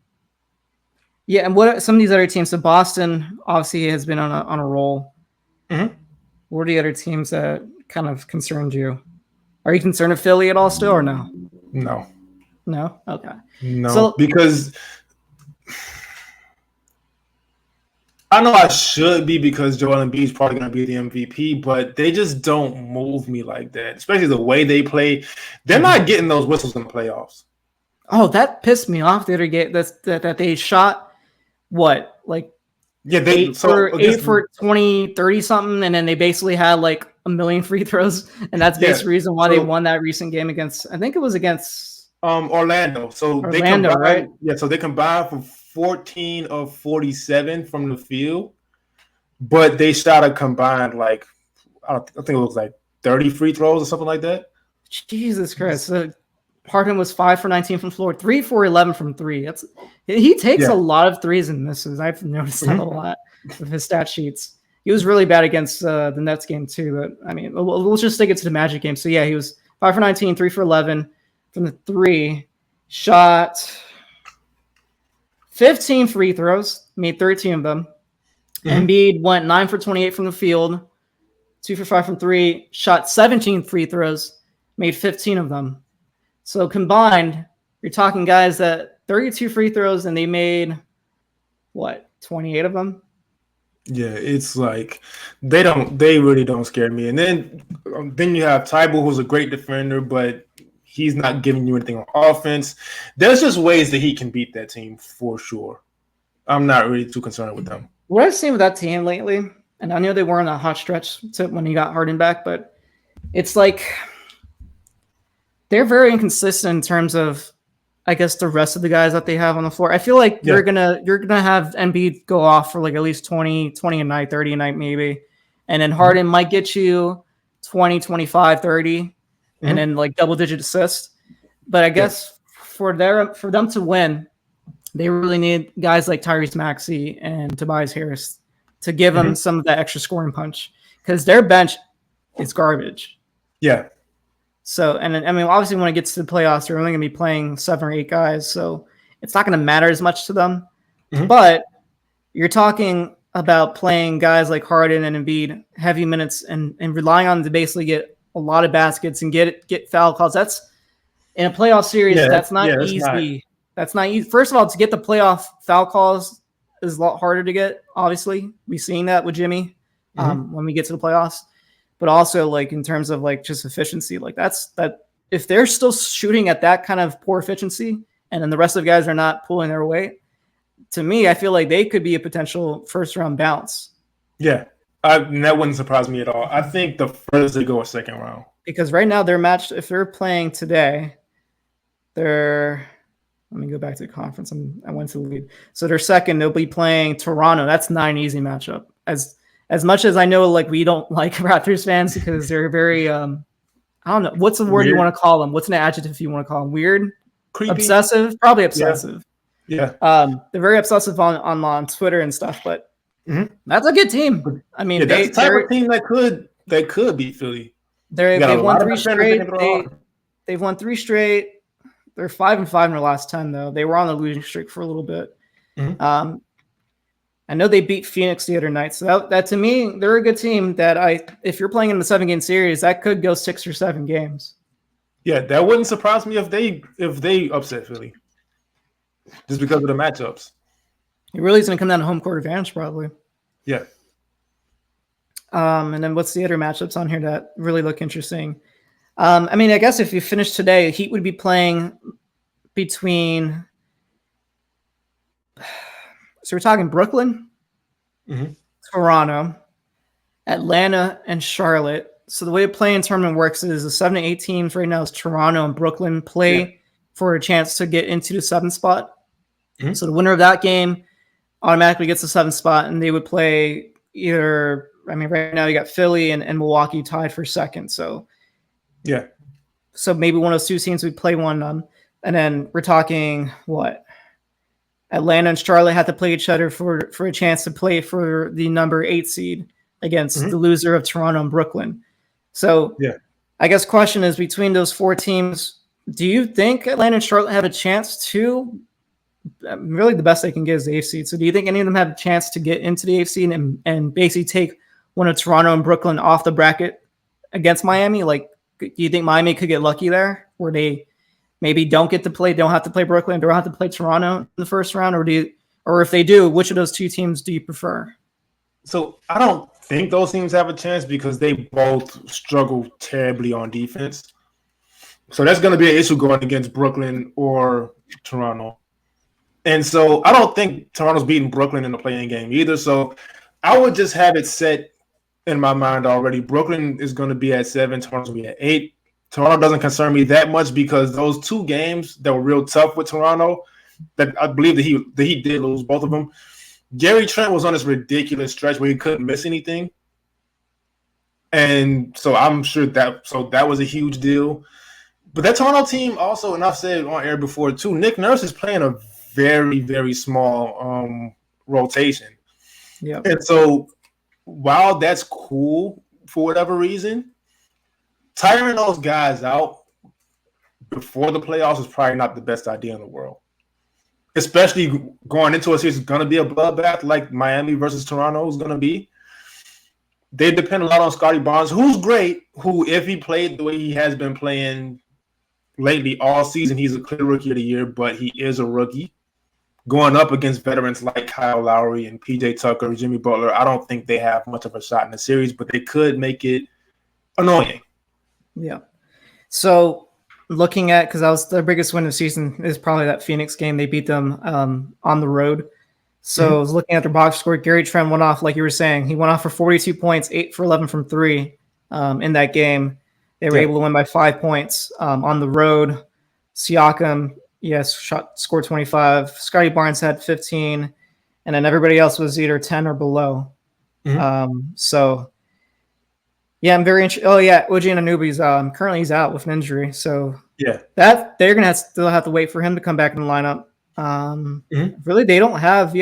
what some of these other teams? So Boston obviously has been on a roll. What are the other teams that kind of concerned you? Are you concerned with Philly at all still, or no? No. Okay. No, so, because I know I should be, because Joel Embiid is probably going to be the MVP, but they just don't move me like that. Especially the way they play. They're not getting those whistles in the playoffs. Oh, that pissed me off the other game. That they shot. What, like 8 for 20, 30 something, and then they basically had like a million free throws, and that's basically the reason why they won that recent game against. I think it was against Orlando. So they combined, right? Yeah, so they combined for 14 of 47 from the field, but they shot a combined like I think it was like 30 free throws or something like that. Jesus Christ! So Harden was 5 for 19 from the floor, 3 for 11 from three. He takes a lot of threes and misses. I've noticed that a lot of his stat sheets. He was really bad against the Nets game too. But I mean, we'll just stick it to the Magic game. So yeah, he was 5 for 19, 3 for 11 from the three. Shot 15 free throws, made 13 of them. Embiid went 9 for 28 from the field, 2 for 5 from three. Shot 17 free throws, made 15 of them. So combined, you're talking guys that 32 free throws and they made what, 28 of them? Yeah, it's like they really don't scare me. And then you have Tybal, who's a great defender, but he's not giving you anything on offense. There's just ways that he can beat that team for sure. I'm not really too concerned with them. What I've seen with that team lately, and I know they were on a hot stretch when he got Harden back, but it's like they're very inconsistent in terms of, I guess, the rest of the guys that they have on the floor. I feel like you're gonna have Embiid go off for like at least 20 a night, 30 a night maybe. And then Harden might get you 20, 25, 30, and then like double-digit assists. But I guess for them to win, they really need guys like Tyrese Maxey and Tobias Harris to give them some of that extra scoring punch because their bench is garbage. Yeah. So, and I mean, obviously when it gets to the playoffs, they're only going to be playing 7 or 8 guys. So it's not going to matter as much to them. But you're talking about playing guys like Harden and Embiid heavy minutes and relying on them to basically get a lot of baskets and get foul calls. That's in a playoff series. That's not easy. That's not easy. First of all, to get the playoff foul calls is a lot harder to get. Obviously, we've seen that with Jimmy when we get to the playoffs. But also, like in terms of like just efficiency, like that if they're still shooting at that kind of poor efficiency, and then the rest of the guys are not pulling their weight, to me, I feel like they could be a potential first round bounce. Yeah, that wouldn't surprise me at all. I think the furthest they go a second round because right now they're matched. If they're playing today, they're. Let me go back to the conference. I went to the lead. So they're second. They'll be playing Toronto. That's not an easy matchup. As much as I know, like we don't like Raptors fans because they're very, I don't know. What's the word you want to call them? What's an adjective you want to call them? Weird? Creepy? Obsessive? Probably obsessive. Yeah. They're very obsessive on Twitter and stuff, but that's a good team. I mean, that's the type of team that could beat Philly. They've won 3 straight. They've won 3 straight. They're 5-5 in their last 10, though. They were on the losing streak for a little bit. I know they beat Phoenix the other night. So that to me, they're a good team that if you're playing in the 7-game series, that could go 6 or 7 games. Yeah, that wouldn't surprise me if they upset Philly. Just because of the matchups. It really is going to come down to home court advantage, probably. Yeah. And then what's the other matchups on here that really look interesting? I mean, I guess if you finish today, Heat would be playing between. So we're talking Brooklyn, Toronto, Atlanta, and Charlotte. So the way the play-in tournament works is the 7 to 8 teams right now is Toronto and Brooklyn play for a chance to get into the 7th spot. So the winner of that game automatically gets the 7th spot, and they would play either. I mean, right now you got Philly and Milwaukee tied for 2nd. So maybe one of those 2 teams would play one, and then we're talking what? Atlanta and Charlotte have to play each other for a chance to play for the number 8 seed against the loser of Toronto and Brooklyn. So I guess question is between those 4 teams, do you think Atlanta and Charlotte have a chance to really the best they can get is the 8th seed. So do you think any of them have a chance to get into the 8th seed and basically take one of Toronto and Brooklyn off the bracket against Miami? Like, do you think Miami could get lucky there where they maybe don't have to play Brooklyn, don't have to play Toronto in the first round, or if they do, which of those 2 teams do you prefer? So I don't think those teams have a chance because they both struggle terribly on defense. So that's going to be an issue going against Brooklyn or Toronto. And so I don't think Toronto's beating Brooklyn in the play-in game either. So I would just have it set in my mind already. Brooklyn is going to be at 7. Toronto's going to be at 8. Toronto doesn't concern me that much because those 2 games that were real tough with Toronto, that I believe that he did lose both of them. Gary Trent was on this ridiculous stretch where he couldn't miss anything. And so I'm sure that was a huge deal. But that Toronto team also, and I've said on air before too, Nick Nurse is playing a very, very small rotation. Yeah. And so while that's cool for whatever reason, tiring those guys out before the playoffs is probably not the best idea in the world. Especially going into a series, it's going to be a bloodbath like Miami versus Toronto is going to be. They depend a lot on Scotty Barnes, who's great, who, if he played the way he has been playing lately all season, he's a clear rookie of the year, but he is a rookie. Going up against veterans like Kyle Lowry and PJ Tucker, Jimmy Butler, I don't think they have much of a shot in the series, but they could make it annoying. Yeah. So looking at, because that was their biggest win of the season, is probably that Phoenix game. They beat them on the road. So I was looking at their box score. Gary Trent went off, like you were saying. He went off for 42 points, 8 for 11 from 3 in that game. They were able to win by 5 points on the road. Siakam, scored 25. Scotty Barnes had 15. And then everybody else was either 10 or below. So, yeah, I'm very interested. Oh, yeah, OG Anunoby's currently he's out with an injury. So, that they're going to still have to wait for him to come back in the lineup. Really, they don't have,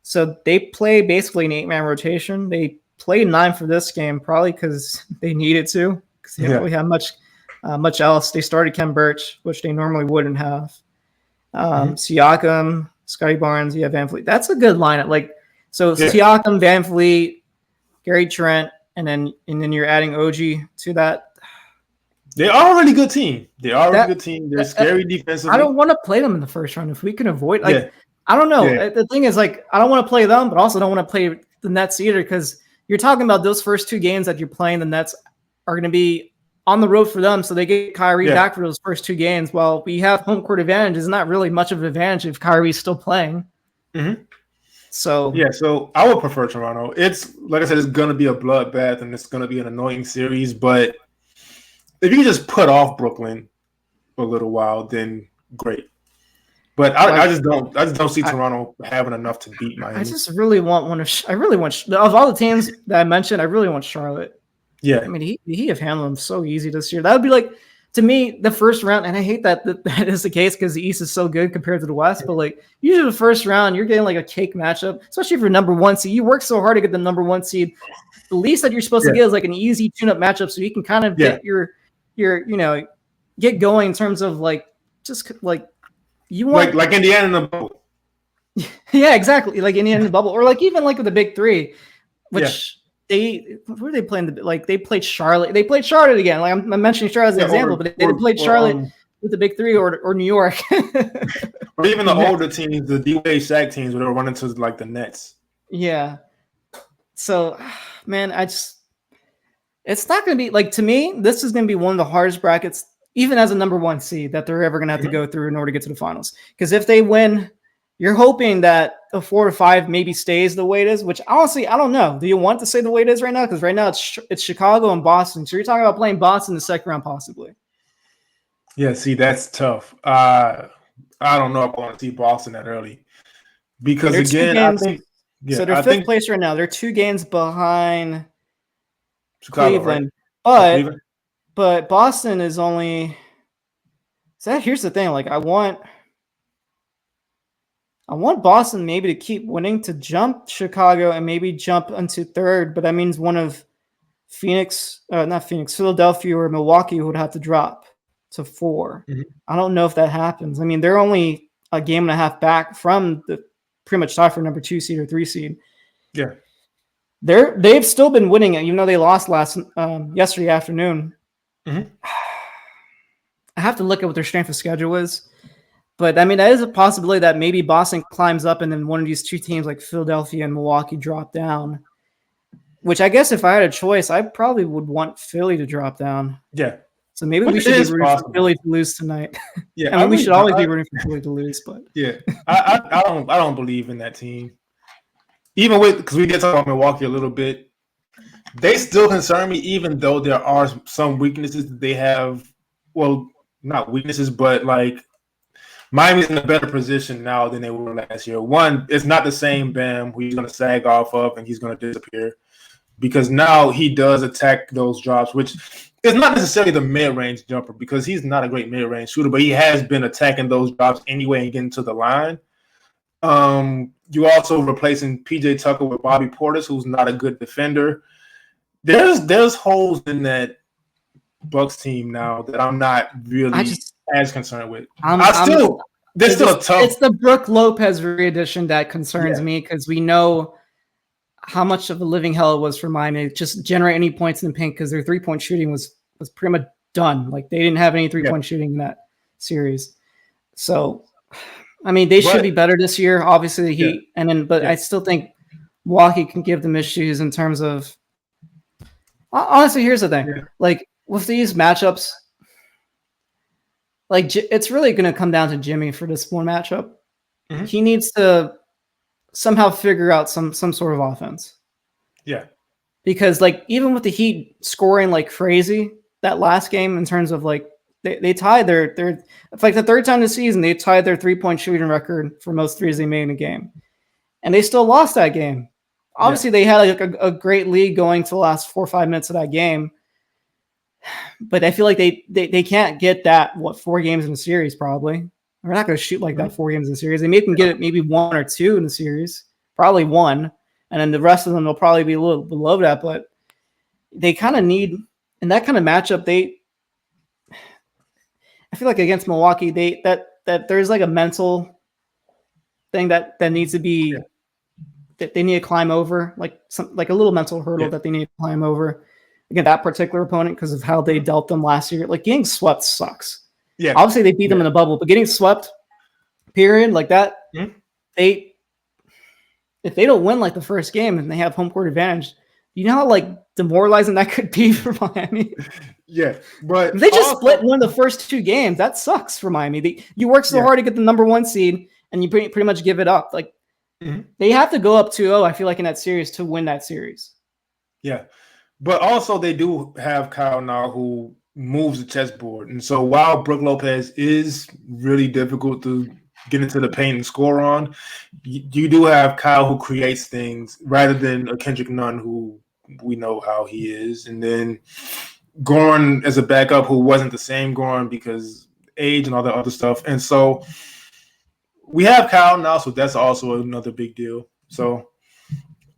so they play basically an 8-man rotation. They played 9 for this game, probably because they needed to, because they don't really have much else. They started Ken Birch, which they normally wouldn't have. Siakam, Scotty Barnes, Van Fleet. That's a good lineup. Siakam, Van Fleet, Gary Trent, and then you're adding OG to that. They are a really good team. They're scary defensively. I don't want to play them in the first round if we can avoid. I don't know. The thing is, I don't want to play them, but also don't want to play the Nets either, because you're talking about those first 2 games that you're playing. The Nets are going to be on the road for them, so they get Kyrie back for those first 2 games. Well, we have home court advantage. It's not really much of an advantage if Kyrie's still playing. So so I would prefer Toronto. It's like I said, it's going to be a bloodbath and it's going to be an annoying series, but if you just put off Brooklyn for a little while, then great. But I just don't see Toronto having enough to beat Miami. I just really want of all the teams that I mentioned, I really want Charlotte. Yeah, I mean he have handled them so easy this year. That would be to me the first round, and I hate that is the case because the East is so good compared to the West. But usually the first round, you're getting a cake matchup, especially for number 1 seed. You work so hard to get the number 1 seed. The least that you're supposed to get is an easy tune-up matchup, so you can kind of get your get going in terms of you want like Indiana in the bubble. Yeah, exactly. Like Indiana in the bubble, or even with the big 3, which who are they playing? They played Charlotte. They played Charlotte again. I'm mentioning Charlotte as an example, but they played Charlotte with the big 3 or New York, or even the older teams, the D-Wade Shaq teams, where they were running to the Nets. Yeah. So, man, it's not going to be to me, this is going to be one of the hardest brackets, even as a number 1 seed, that they're ever going to have to go through in order to get to the finals. Because if they win, you're hoping that a 4 or 5 maybe stays the way it is, which honestly, I don't know. Do you want to say the way it is right now? Because right now it's Chicago and Boston. So you're talking about playing Boston in the second round, possibly. Yeah, see, that's tough. I don't know if I want to see Boston that early. Because again, I think so they're 5th place right now. They're 2 games behind Chicago, Cleveland, right? but Boston is only. So here's the thing: I want Boston maybe to keep winning to jump Chicago and maybe jump into 3rd, but that means one of Philadelphia or Milwaukee would have to drop to 4. I don't know if that happens. I mean, they're only a game and a half back from the pretty much tied for number 2 seed or 3 seed. Yeah. They've still been winning it, even though they lost yesterday afternoon. I have to look at what their strength of schedule is. But, I mean, that is a possibility that maybe Boston climbs up and then one of these 2 teams like Philadelphia and Milwaukee drop down. Which I guess if I had a choice, I probably would want Philly to drop down. Yeah. So maybe we should be rooting for Philly to lose tonight. Yeah, I mean, we should always be rooting for Philly to lose. But yeah, I don't believe in that team. Even because we did talk about Milwaukee a little bit. They still concern me, even though there are some weaknesses that they have. Well, not weaknesses, but like Miami's in a better position now than they were last year. One, it's not the same Bam who he's going to sag off of and he's going to disappear, because now he does attack those drops, which is not necessarily the mid-range jumper because he's not a great mid-range shooter, but he has been attacking those drops anyway and getting to the line. You also replacing PJ Tucker with Bobby Portis, who's not a good defender. There's holes in that Bucks team now that I'm not really as concerned with. They're still tough. It's the Brook Lopez re-addition that concerns me because we know how much of a living hell it was for Miami to just generate any points in the paint because their 3-point shooting was pretty much done. Like they didn't have any 3-point shooting in that series. So, I mean, they should be better this year. Obviously, the Heat, but I still think Milwaukee can give them issues in terms of. Honestly, here's the thing: like with these matchups, like it's really going to come down to Jimmy for this one matchup. Mm-hmm. He needs to somehow figure out some sort of offense. Yeah. Because like even with the Heat scoring like crazy that last game in terms of like they tied their it's like the third time this season they tied their 3-point shooting record for most threes they made in a game. And they still lost that game. Obviously they had like a great lead going to the last 4 or 5 minutes of that game. But I feel like they can't get that 4 games in a series probably. We're not going to shoot like that 4 games in a series. They can get it maybe 1 or 2 in the series, probably 1, and then the rest of them will probably be a little below that. But they kind of need in that kind of matchup. I feel like against Milwaukee, that there's like a mental thing that needs to be that they need to climb over, like a little mental hurdle that they need to climb over against that particular opponent because of how they dealt them last year. Like getting swept sucks. Yeah, obviously they beat them in the bubble, but getting swept, period, like that, if they don't win like the first game and they have home court advantage, you know how like demoralizing that could be for Miami. Yeah, but if they just split one of the first 2 games, that sucks for Miami. You work so hard to get the number 1 seed, and you pretty much give it up. Like they have to go up 2-0. I feel like in that series to win that series. Yeah, but also they do have Kyle now who moves the chessboard. And so while Brook Lopez is really difficult to get into the paint and score on, you do have Kyle who creates things rather than a Kendrick Nunn who we know how he is. And then Goran as a backup who wasn't the same Goran because age and all that other stuff. And so we have Kyle now, so that's also another big deal. So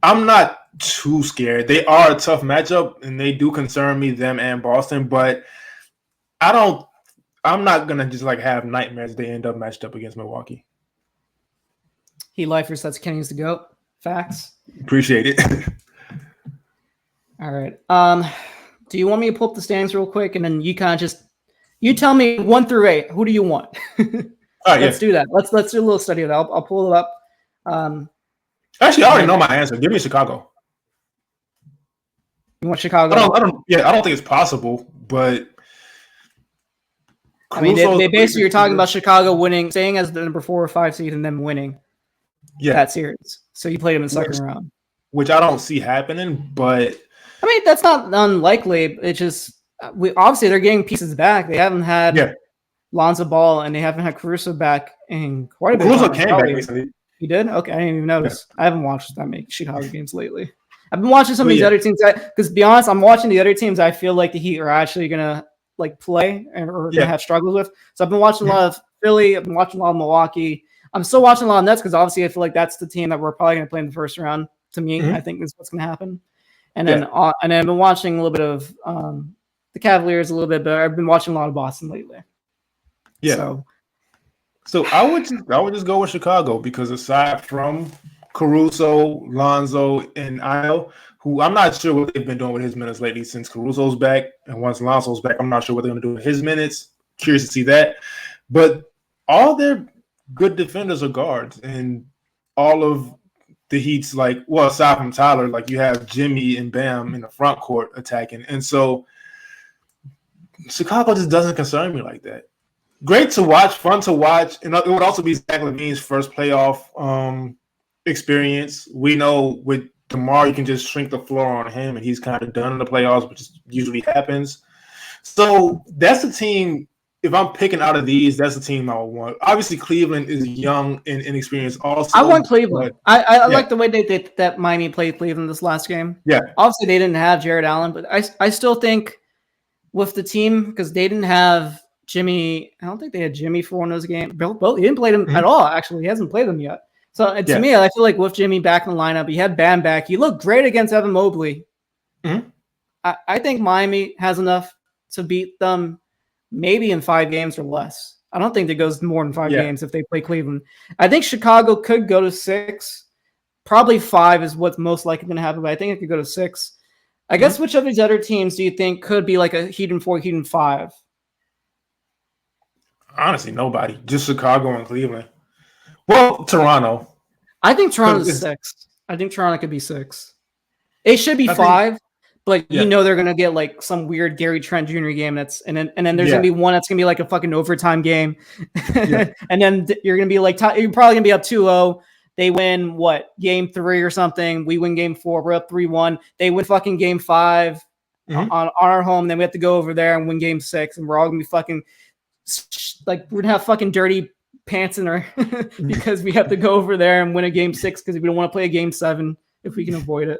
I'm not too scared. They are a tough matchup, and they do concern me, them and Boston, but I'm not going to just like have nightmares if they end up matched up against Milwaukee. He lifers, that's Kenny's the GOAT. Facts. Appreciate it. All right. Do you want me to pull up the standings real quick, and then you kind of you tell me 1 through 8. Who do you want? All right, let's do that. Let's do a little study of that. I'll pull it up. Actually, I already know my answer. Give me Chicago. You want Chicago? I don't think it's possible, but I mean, they basically you're talking about Chicago winning, staying as the number 4 or 5 seed, and then winning that series. So you played them in the second round, which I don't see happening. But I mean, that's not unlikely. It's just obviously they're getting pieces back. They haven't had Lonzo Ball, and they haven't had Caruso back in quite a bit. Caruso came back recently. He did? Okay, I didn't even notice. I haven't watched that many Chicago games lately. I've been watching some of these other teams because, to be honest, I'm watching the other teams I feel like the Heat are actually gonna like play or gonna have struggles with. So I've been watching a lot of Philly. I've been watching a lot of Milwaukee. I'm still watching a lot of Nets because obviously I feel like that's the team that we're probably gonna play in the first round. To me, I think is what's gonna happen. And then I've been watching a little bit of the Cavaliers a little bit, but I've been watching a lot of Boston lately. Yeah. So I would just go with Chicago because aside from Caruso, Lonzo, and Io, who I'm not sure what they've been doing with his minutes lately since Caruso's back, and once Lonzo's back, I'm not sure what they're going to do with his minutes. Curious to see that. But all their good defenders are guards, and all of the Heat's aside from Tyler, you have Jimmy and Bam in the front court attacking. And so Chicago just doesn't concern me like that. Great to watch, fun to watch, and it would also be Zach LaVine's first playoff experience. We know with DeMar, you can just shrink the floor on him, and he's kind of done in the playoffs, which usually happens. So that's the team. If I'm picking out of these, that's the team I would want. Obviously, Cleveland is young and inexperienced. Also, I want Cleveland. but, I like the way that Miami played Cleveland this last game. Yeah. Obviously, they didn't have Jared Allen, but I still think with the team, because they didn't have Jimmy. I don't think they had Jimmy for one of those games. He didn't play them at all, actually. He hasn't played them yet. So to me, I feel like with Jimmy back in the lineup, he had Bam back. He looked great against Evan Mobley. I think Miami has enough to beat them maybe in 5 games or less. I don't think it goes more than 5 games if they play Cleveland. I think Chicago could go to 6. Probably 5 is what's most likely going to happen, but I think it could go to 6. I guess which of these other teams do you think could be like a Heat in 4, Heat in 5? Honestly, nobody. Just Chicago and Cleveland. Well, Toronto. I think Toronto's 6. I think Toronto could be 6. It should be 5. But you know they're gonna get like some weird Gary Trent Jr. game and then there's gonna be one that's gonna be like a fucking overtime game, and then you're gonna be like you're probably gonna be up 2-0. They win game 3 or something. We win game 4. We're up 3-1. They win fucking game 5 on our home. Then we have to go over there and win game 6, and we're all gonna be fucking like we're gonna have fucking dirty pants in our because we have to go over there and win a game 6 because we don't want to play a game 7 if we can avoid it.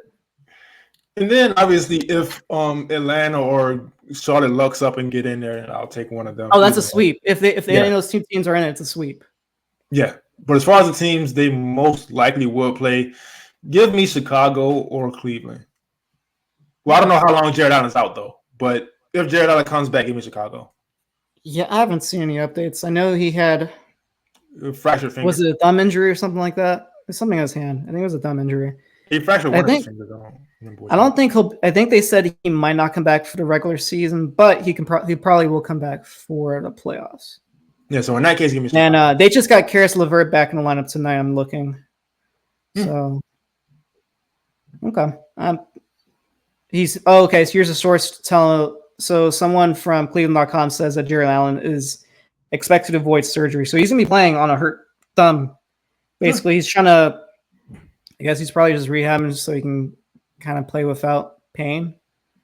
And then obviously, if Atlanta or Charlotte lucks up and get in there, I'll take one of them. Oh, that's a sweep. If any of those 2 teams are in it, it's a sweep. Yeah, but as far as the teams they most likely will play, give me Chicago or Cleveland. Well, I don't know how long Jared Allen's out though, but if Jared Allen comes back, give me Chicago. Yeah, I haven't seen any updates. I know he had a fractured finger. Was it a thumb injury or something like that? It's something on his hand. I think it was a thumb injury. He fractured one of his fingers. I don't think he'll. I think they said he might not come back for the regular season, but he probably will come back for the playoffs. Yeah. So in that case, give me. And they just got Karis LeVert back in the lineup tonight. I'm looking. So okay. Okay. So here's a source telling. So someone from Cleveland.com says that Jared Allen is expected to avoid surgery, so he's gonna be playing on a hurt thumb. Basically, he's trying to. I guess he's probably just rehabbing so he can kind of play without pain.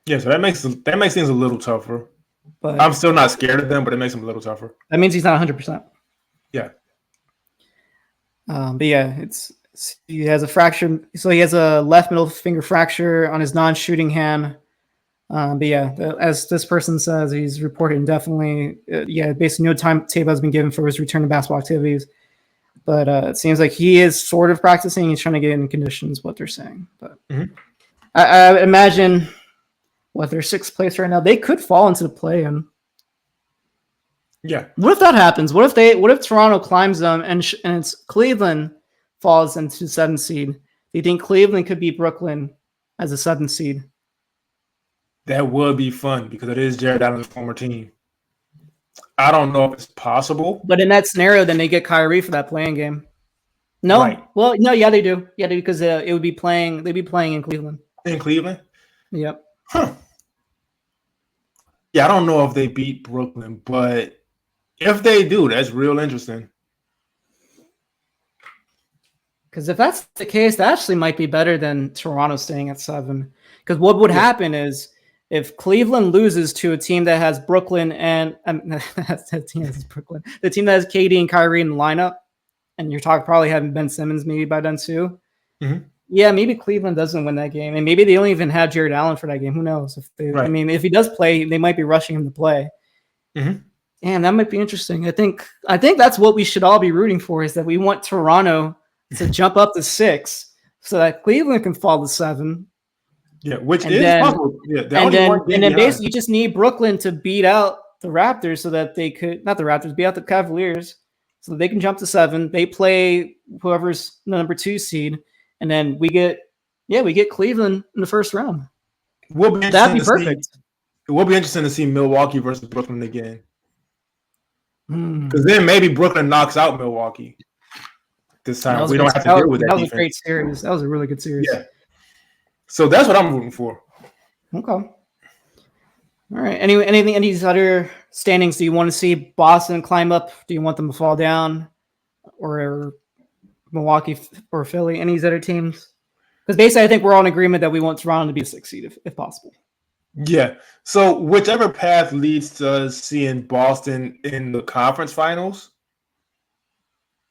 Yeah, so that makes things a little tougher. But I'm still not scared of them, but it makes them a little tougher. That means he's not 100%. Yeah. But yeah, he has a fracture. So he has a left middle finger fracture on his non-shooting hand. But yeah, as this person says, he's reported indefinitely. Basically no timetable has been given for his return to basketball activities. But it seems like he is sort of practicing. He's trying to get in conditions, what they're saying. But I imagine they're 6th place right now. They could fall into the play-in. Yeah. What if that happens? What if Toronto climbs them and it's Cleveland falls into 7th seed? Do you think Cleveland could beat Brooklyn as a 7th seed? That would be fun because it is Jared Allen's former team. I don't know if it's possible. But in that scenario, then they get Kyrie for that playing game. No? Right. Well, no, yeah, they do. Yeah, they do because it would be playing. They'd be playing in Cleveland. In Cleveland? Yep. Huh. Yeah, I don't know if they beat Brooklyn, but if they do, that's real interesting. Because if that's the case, that actually might be better than Toronto staying at 7. Because what would happen is if Cleveland loses to a team that has Brooklyn and the team that has KD and Kyrie in the lineup, and you're talking probably having Ben Simmons maybe by then too. Yeah, maybe Cleveland doesn't win that game, and maybe they don't even have Jared Allen for that game. Who knows? I mean, if he does play, they might be rushing him to play. And that might be interesting. I think that's what we should all be rooting for, is that we want Toronto to jump up to 6 so that Cleveland can fall to 7. Yeah, which is possible. Yeah, and then basically you just need Brooklyn to beat out the Raptors so that they could, not the Raptors, beat out the Cavaliers so that they can jump to 7. They play whoever's the number 2 seed, and then we get Cleveland in the first round. That'd be perfect. It will be interesting to see Milwaukee versus Brooklyn again. Because then maybe Brooklyn knocks out Milwaukee this time. We don't have to deal with that. That was a great series. That was a really good series. Yeah. So that's what I'm rooting for. Okay. All right. Any other standings? Do you want to see Boston climb up? Do you want them to fall down? Or Milwaukee or Philly? Any other teams? Because basically, I think we're all in agreement that we want Toronto to be a 6 seed if possible. Yeah. So whichever path leads to us seeing Boston in the conference finals,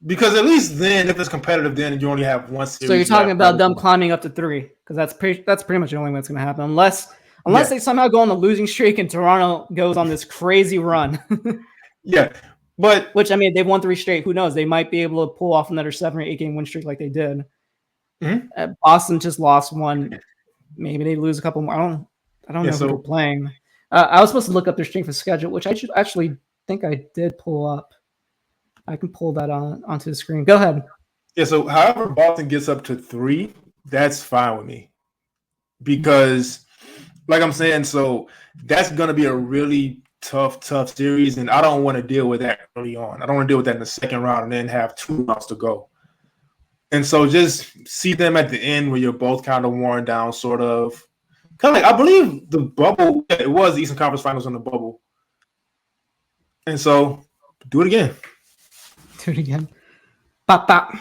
because at least then, if it's competitive, then you only have one series. So you're talking left, about right? them climbing up to 3, because that's pretty much the only way it's going to happen, unless they somehow go on the losing streak and Toronto goes on this crazy run. Yeah, but Which, I mean, they've won 3 straight. Who knows? They might be able to pull off another 7 or 8 game win streak like they did. Boston just lost 1. Maybe they lose a couple more. I don't know who they're playing. I was supposed to look up their strength of schedule, which I should actually think I did pull up. I can pull that onto the screen. Go ahead. Yeah, so however Boston gets up to 3, that's fine with me. Because, like I'm saying, so that's going to be a really tough series, and I don't want to deal with that early on. I don't want to deal with that in the second round and then have 2 rounds to go. And so just see them at the end where you're both kind of worn down, sort of. Kind of like, I believe the bubble, it was the Eastern Conference Finals on the bubble. And so do it again. Do it again. Bop, bop.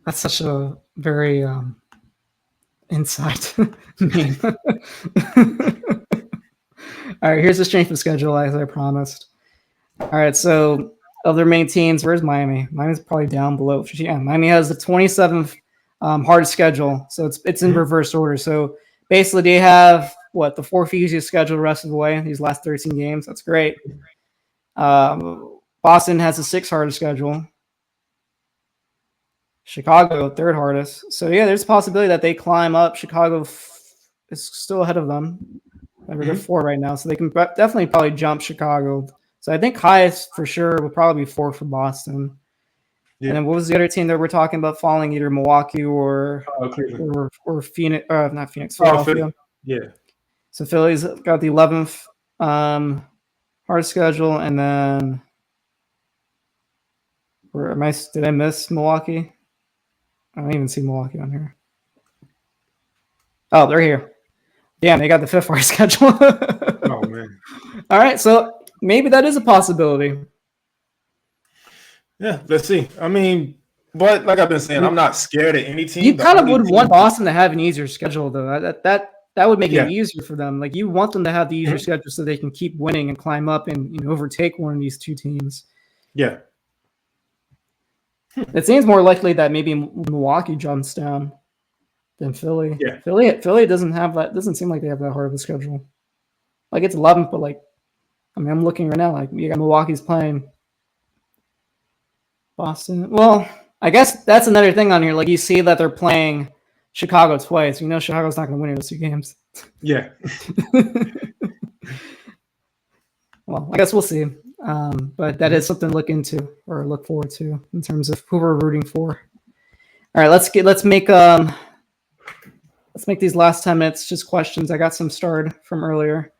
That's such a very inside meme. All right, here's the strength of schedule, as I promised. All right, so of their main teams, where's Miami? Miami's probably down below. Yeah, Miami has the 27th hardest schedule, so it's in reverse order. So basically, they have the 4th easiest schedule the rest of the way. These last 13 games, that's great. Boston has the 6th hardest schedule. Chicago, 3rd hardest. So yeah, there's a possibility that they climb up. Chicago is still ahead of them. They're 4 right now, so they can definitely probably jump Chicago. So I think highest for sure would probably be 4 for Boston. Yeah. And then what was the other team that we're talking about falling? Either Milwaukee or Phoenix, not Phoenix, Philadelphia. Yeah. So Philly's got the 11th hard schedule, and then did I miss Milwaukee? I don't even see Milwaukee on here. Oh, they're here. Damn, they got the 5th hard schedule. Oh man. All right, so maybe that is a possibility. Yeah, let's see. I mean, but like I've been saying, I'm not scared of any team. You kind of would want Boston to have an easier schedule, though. That would make it easier for them. Like, you want them to have the easier schedule so they can keep winning and climb up and overtake one of these 2 teams. Yeah. It seems more likely that maybe Milwaukee jumps down than Philly. Yeah. Philly doesn't have that. Doesn't seem like they have that hard of a schedule. Like, it's 11th, but like, I mean, I'm looking right now. Like, you got Milwaukee's playing Boston. Well, I guess that's another thing on here. Like, you see that they're playing Chicago twice. You know, Chicago's not going to win in those 2 games. Yeah. Well, I guess we'll see. But that is something to look into or look forward to in terms of who we're rooting for. All right, let's make these last 10 minutes just questions. I got some starred from earlier.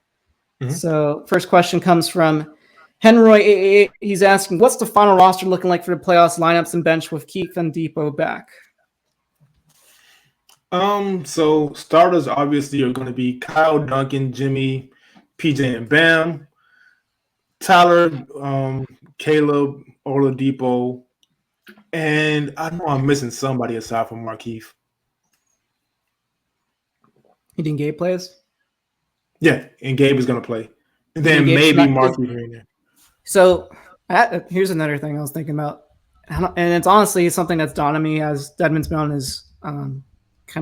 So first question comes from Henroy. He's asking, what's the final roster looking like for the playoffs, lineups, and bench with Keith and Depot back? So starters obviously are going to be Kyle, Duncan, Jimmy, PJ, and Bam. Tyler, Caleb, Oladipo, and I know I'm missing somebody aside from Markieff. You think Gabe plays? Yeah, and Gabe is going to play. And then maybe Markieff in there. So here's another thing I was thinking about. And it's honestly something that's dawned on me as Dedmon's been on his kind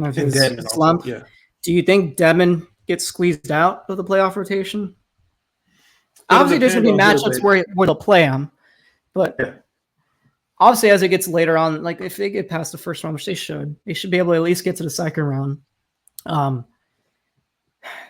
of his slump. Yeah. Do you think Dedmon gets squeezed out of the playoff rotation? Obviously, there's going to be matchups where they'll play him. But obviously, as it gets later on, like if they get past the first round, which they should be able to at least get to the second round.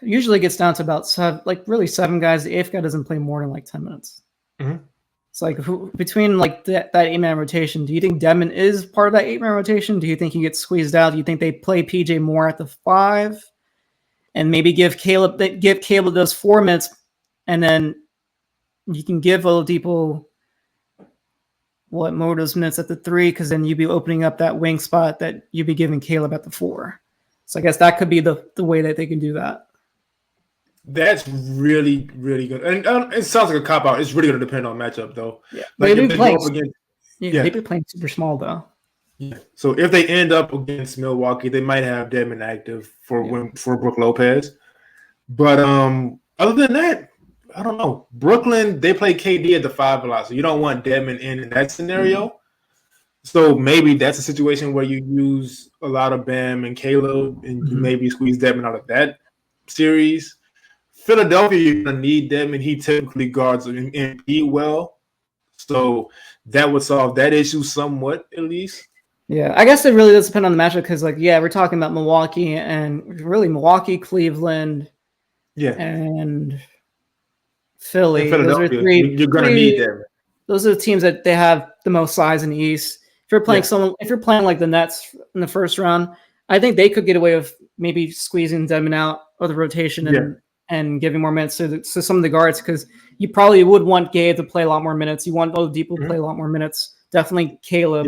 Usually gets down to about 7 guys. The 8th guy doesn't play more than like 10 minutes. It's like between like that 8-man rotation, do you think Dedmon is part of that 8-man rotation? Do you think he gets squeezed out? Do you think they play PJ more at the 5 and maybe give Caleb those 4 minutes, and then you can give Oladipo more of those minutes at the 3, because then you'd be opening up that wing spot that you'd be giving Caleb at the 4. So I guess that could be the way that they can do that. That's really, really good. And it sounds like a cop-out. It's really going to depend on matchup, though. Yeah. Like they'd be playing super small, though. Yeah. So if they end up against Milwaukee, they might have Dedmon active for Brook Lopez. But other than that, I don't know. Brooklyn, they play KD at the 5 a lot, so you don't want Dedmon in that scenario. So maybe that's a situation where you use a lot of Bam and Caleb, and you maybe squeeze Dedmon out of that series. Philadelphia, you're gonna need Dedmon. He typically guards Embiid well, so that would solve that issue somewhat, at least. Yeah, I guess it really does depend on the matchup because, we're talking about Milwaukee and really Milwaukee, Cleveland, and Philly. Those are you're gonna need them. Those are the teams that they have the most size in the East. If you're playing if you're playing like the Nets in the first round, I think they could get away with maybe squeezing Dedmon out of the rotation and giving more minutes to some of the guards because you probably would want Gabe to play a lot more minutes. You want Oladipo to play a lot more minutes. Definitely Caleb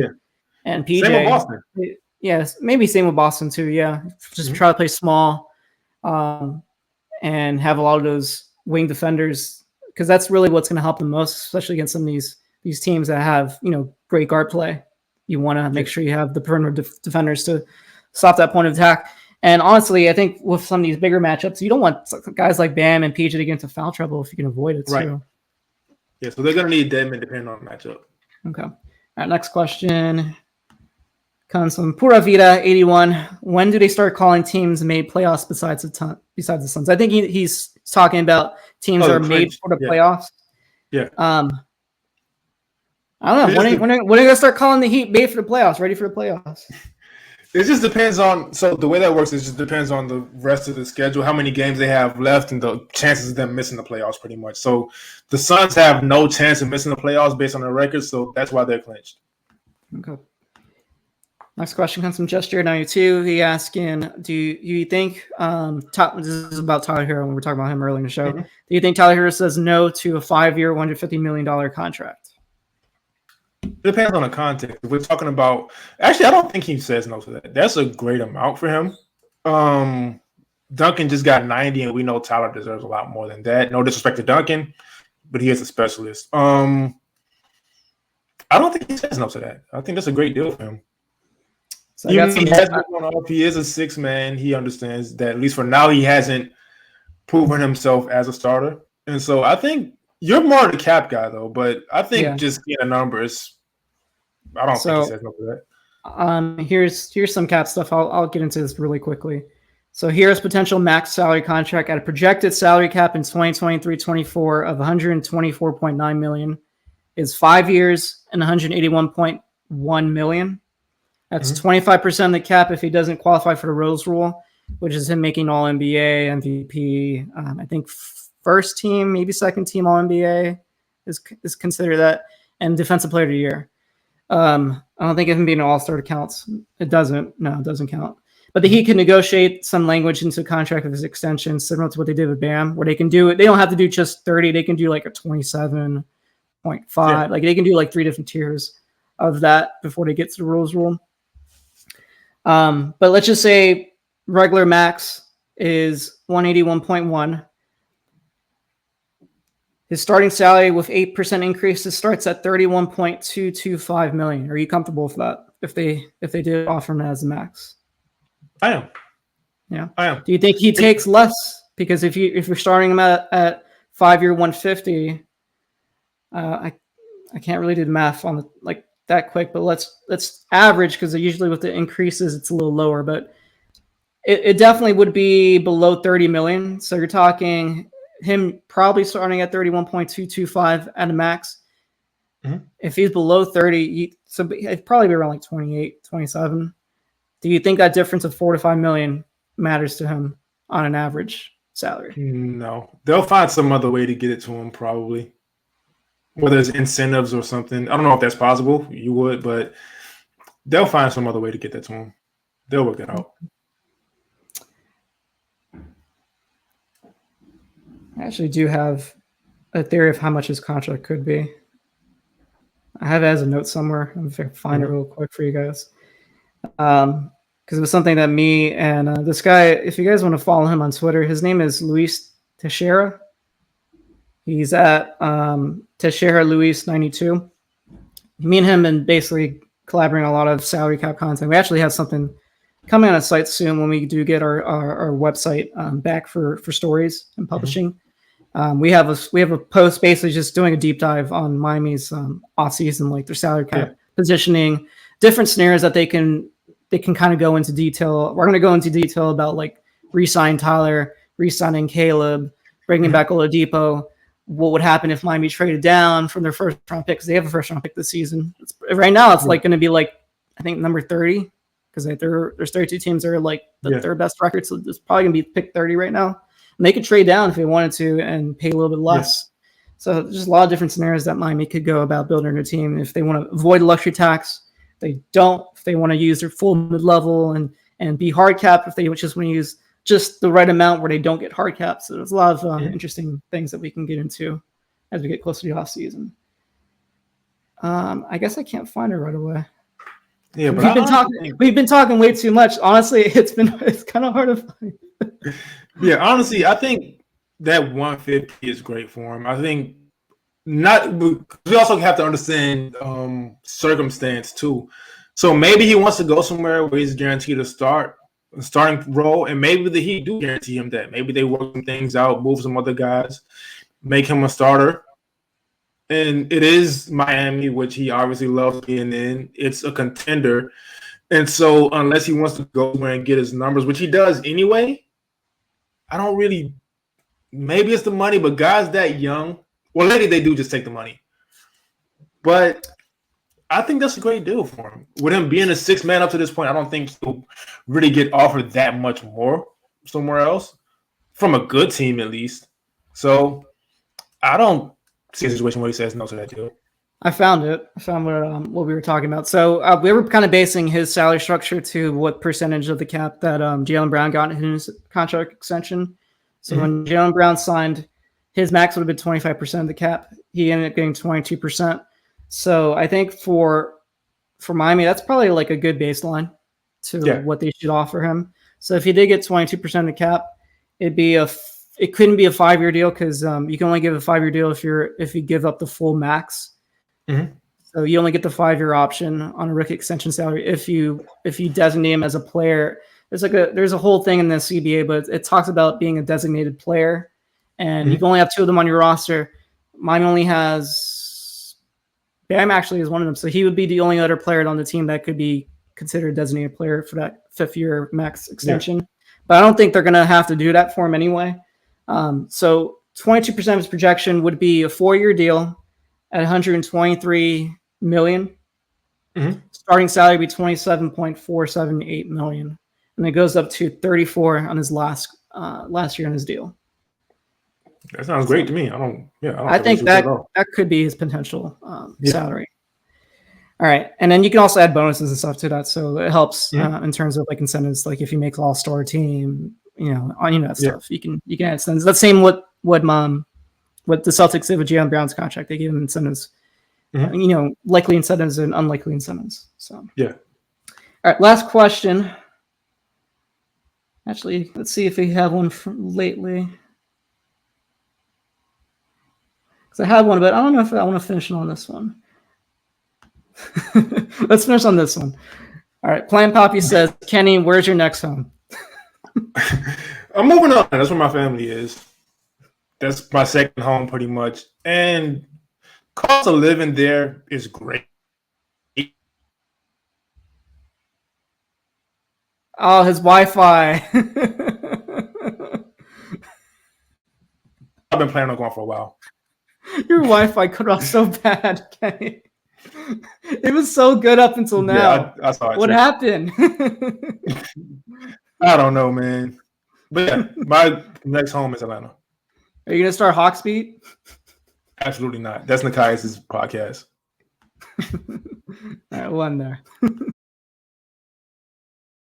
and PJ. Same with Boston. Yes, maybe same with Boston too. Yeah, just try to play small and have a lot of those wing defenders because that's really what's going to help them most, especially against some of these teams that have great guard play. You want to make sure you have the perimeter defenders to stop that point of attack. And honestly, I think with some of these bigger matchups, you don't want guys like Bam and PJ to get into foul trouble if you can avoid it. Right. Too. Yeah, so they're going to need Dedmon depending on the matchup. Okay. All right, next question comes from Pura Vida 81. When do they start calling teams made playoffs besides the Suns? I think he's talking about teams that are made for the playoffs. Yeah. I don't know. When are you going to start calling the Heat made for the playoffs, ready for the playoffs? It just depends on – so the way that works is just depends on the rest of the schedule, how many games they have left, and the chances of them missing the playoffs pretty much. So the Suns have no chance of missing the playoffs based on their record, so that's why they're clinched. Okay. Next question comes from Gesture92. He asking, do you think this is about Tyler Herro when we were talking about him earlier in the show. Do you think Tyler Herro says no to a 5-year, $150 million contract? It depends on the context. If we're talking about – actually, I don't think he says no to that. That's a great amount for him. Duncan just got 90, and we know Tyler deserves a lot more than that. No disrespect to Duncan, but he is a specialist. I don't think he says no to that. I think that's a great deal for him. So he has been going off. He is a 6-man. He understands that, at least for now, he hasn't proven himself as a starter. And so I think – you're more the cap guy, though, but I think just getting a number is – I don't think he says no to that. Here's some cap stuff. I'll get into this really quickly. So here's potential max salary contract at a projected salary cap in 2023-24 of $124.9 million. Is 5 years and $181.1 million. That's 25% of the cap if he doesn't qualify for the Rose Rule, which is him making All-NBA, MVP, I think first team, maybe second team All-NBA is considered that, and Defensive Player of the Year. I don't think him being an All-Star counts. It doesn't. No, it doesn't count. But he can negotiate some language into a contract of his extension, similar to what they did with Bam, where they can do it. They don't have to do just 30. They can do like a 27.5. Yeah. Like they can do like 3 different tiers of that before they get to the Rules Rule. But let's just say regular max is 181.1. His starting salary with 8% increases starts at $31.225 million. Are you comfortable with that? If they did offer him as a max, I am. Yeah, I am. Do you think he takes less? Because if you're starting him at 5-year 150, I can't really do the math on that quick. But let's average because usually with the increases it's a little lower, but it definitely would be below 30 million. So you're talking him probably starting at 31.225 at a max. If he's below 30, so it'd probably be around like 28, 27. Do you think that difference of 4 to 5 million matters to him on an average salary? No, they'll find some other way to get it to him, probably. Whether it's incentives or something. I don't know if that's possible. You would, but they'll find some other way to get that to him. They'll work it out. I actually do have a theory of how much his contract could be. I have it as a note somewhere. I'm going to find it real quick for you guys. Because it was something that me and this guy, if you guys want to follow him on Twitter, his name is Luis Teixeira. He's at Teixeira Luis 92. Me and him been basically collaborating on a lot of salary cap content. We actually have something coming on a site soon when we do get our website back for stories and publishing. We have a post basically just doing a deep dive on Miami's off season, like their salary cap positioning, different scenarios that they can kind of go into detail. We're going to go into detail about like re-signing Tyler, re-signing Caleb, bringing back Oladipo. What would happen if Miami traded down from their first round pick? Because they have a first round pick this season. Right now, it's like going to be like, I think, number 30, because there's 32 teams that are like the third best record. So it's probably going to be pick 30 right now. And they could trade down if they wanted to and pay a little bit less. So there's a lot of different scenarios that Miami could go about building their team. If they want to avoid luxury tax, they don't. If they want to use their full mid-level and be hard cap, if they just want to use just the right amount where they don't get hard caps. So there's a lot of interesting things that we can get into as we get closer to the off season. I guess I can't find it right away. Yeah, but we've been talking way too much. Honestly, it's kind of hard to find. Yeah, honestly, I think that 150 is great for him. I think we also have to understand circumstance too. So maybe he wants to go somewhere where he's guaranteed a starting role, and maybe the Heat do guarantee him that. Maybe they work some things out, move some other guys, make him a starter. And it is Miami, which he obviously loves being in. It's a contender. And so unless he wants to go somewhere and get his numbers, which he does anyway, I don't really – maybe it's the money, but guys that young – well, maybe they do just take the money. But I think that's a great deal for him. With him being a sixth man up to this point, I don't think he'll really get offered that much more somewhere else, from a good team at least. So I don't see a situation where he says no to that deal. I found it. I found what we were talking about. So we were kind of basing his salary structure to what percentage of the cap that Jaylen Brown got in his contract extension. So when Jaylen Brown signed, his max would have been 25% of the cap. He ended up getting 22%. So I think for Miami, that's probably like a good baseline to what they should offer him. So if he did get 22% of the cap, it couldn't be a 5-year deal because you can only give a 5-year deal if you give up the full max. So you only get the 5-year option on a rookie extension salary if you designate him as a player. There's a whole thing in the CBA, but it talks about being a designated player, and you can only have 2 of them on your roster. Mine only has Bam actually is one of them, so he would be the only other player on the team that could be considered a designated player for that 5th-year max extension. But I don't think they're going to have to do that for him anyway. So 22% of his projection would be a 4-year deal at $123 million. Starting salary would be $27.478 million, and it goes up to 34 on his last year on his deal. That sounds great to me. I think that could be his potential salary. All right, and then you can also add bonuses and stuff to that, so it helps in terms of like incentives. Like if he makes All-Star team, that stuff. You can add incentives. That's same what the Celtics did with Jaylen Brown's contract. They gave him incentives, likely incentives and unlikely incentives. So all right, last question. Actually, let's see if we have one from lately. Because I had one, but I don't know if I want to finish on this one. Let's finish on this one. All right, Plan Poppy says, Kenny, where's your next home? I'm moving on. That's where my family is. That's my second home pretty much. And cost of living there is great. Oh, his Wi-Fi. I've been planning on going for a while. Your Wi-Fi cut off so bad, Kenny. It was so good up until now. I saw it. What happened? I don't know, man. But yeah, my next home is Atlanta. Are you going to start Hawksbeat? Absolutely not. That's Nikias' podcast. All right, one there.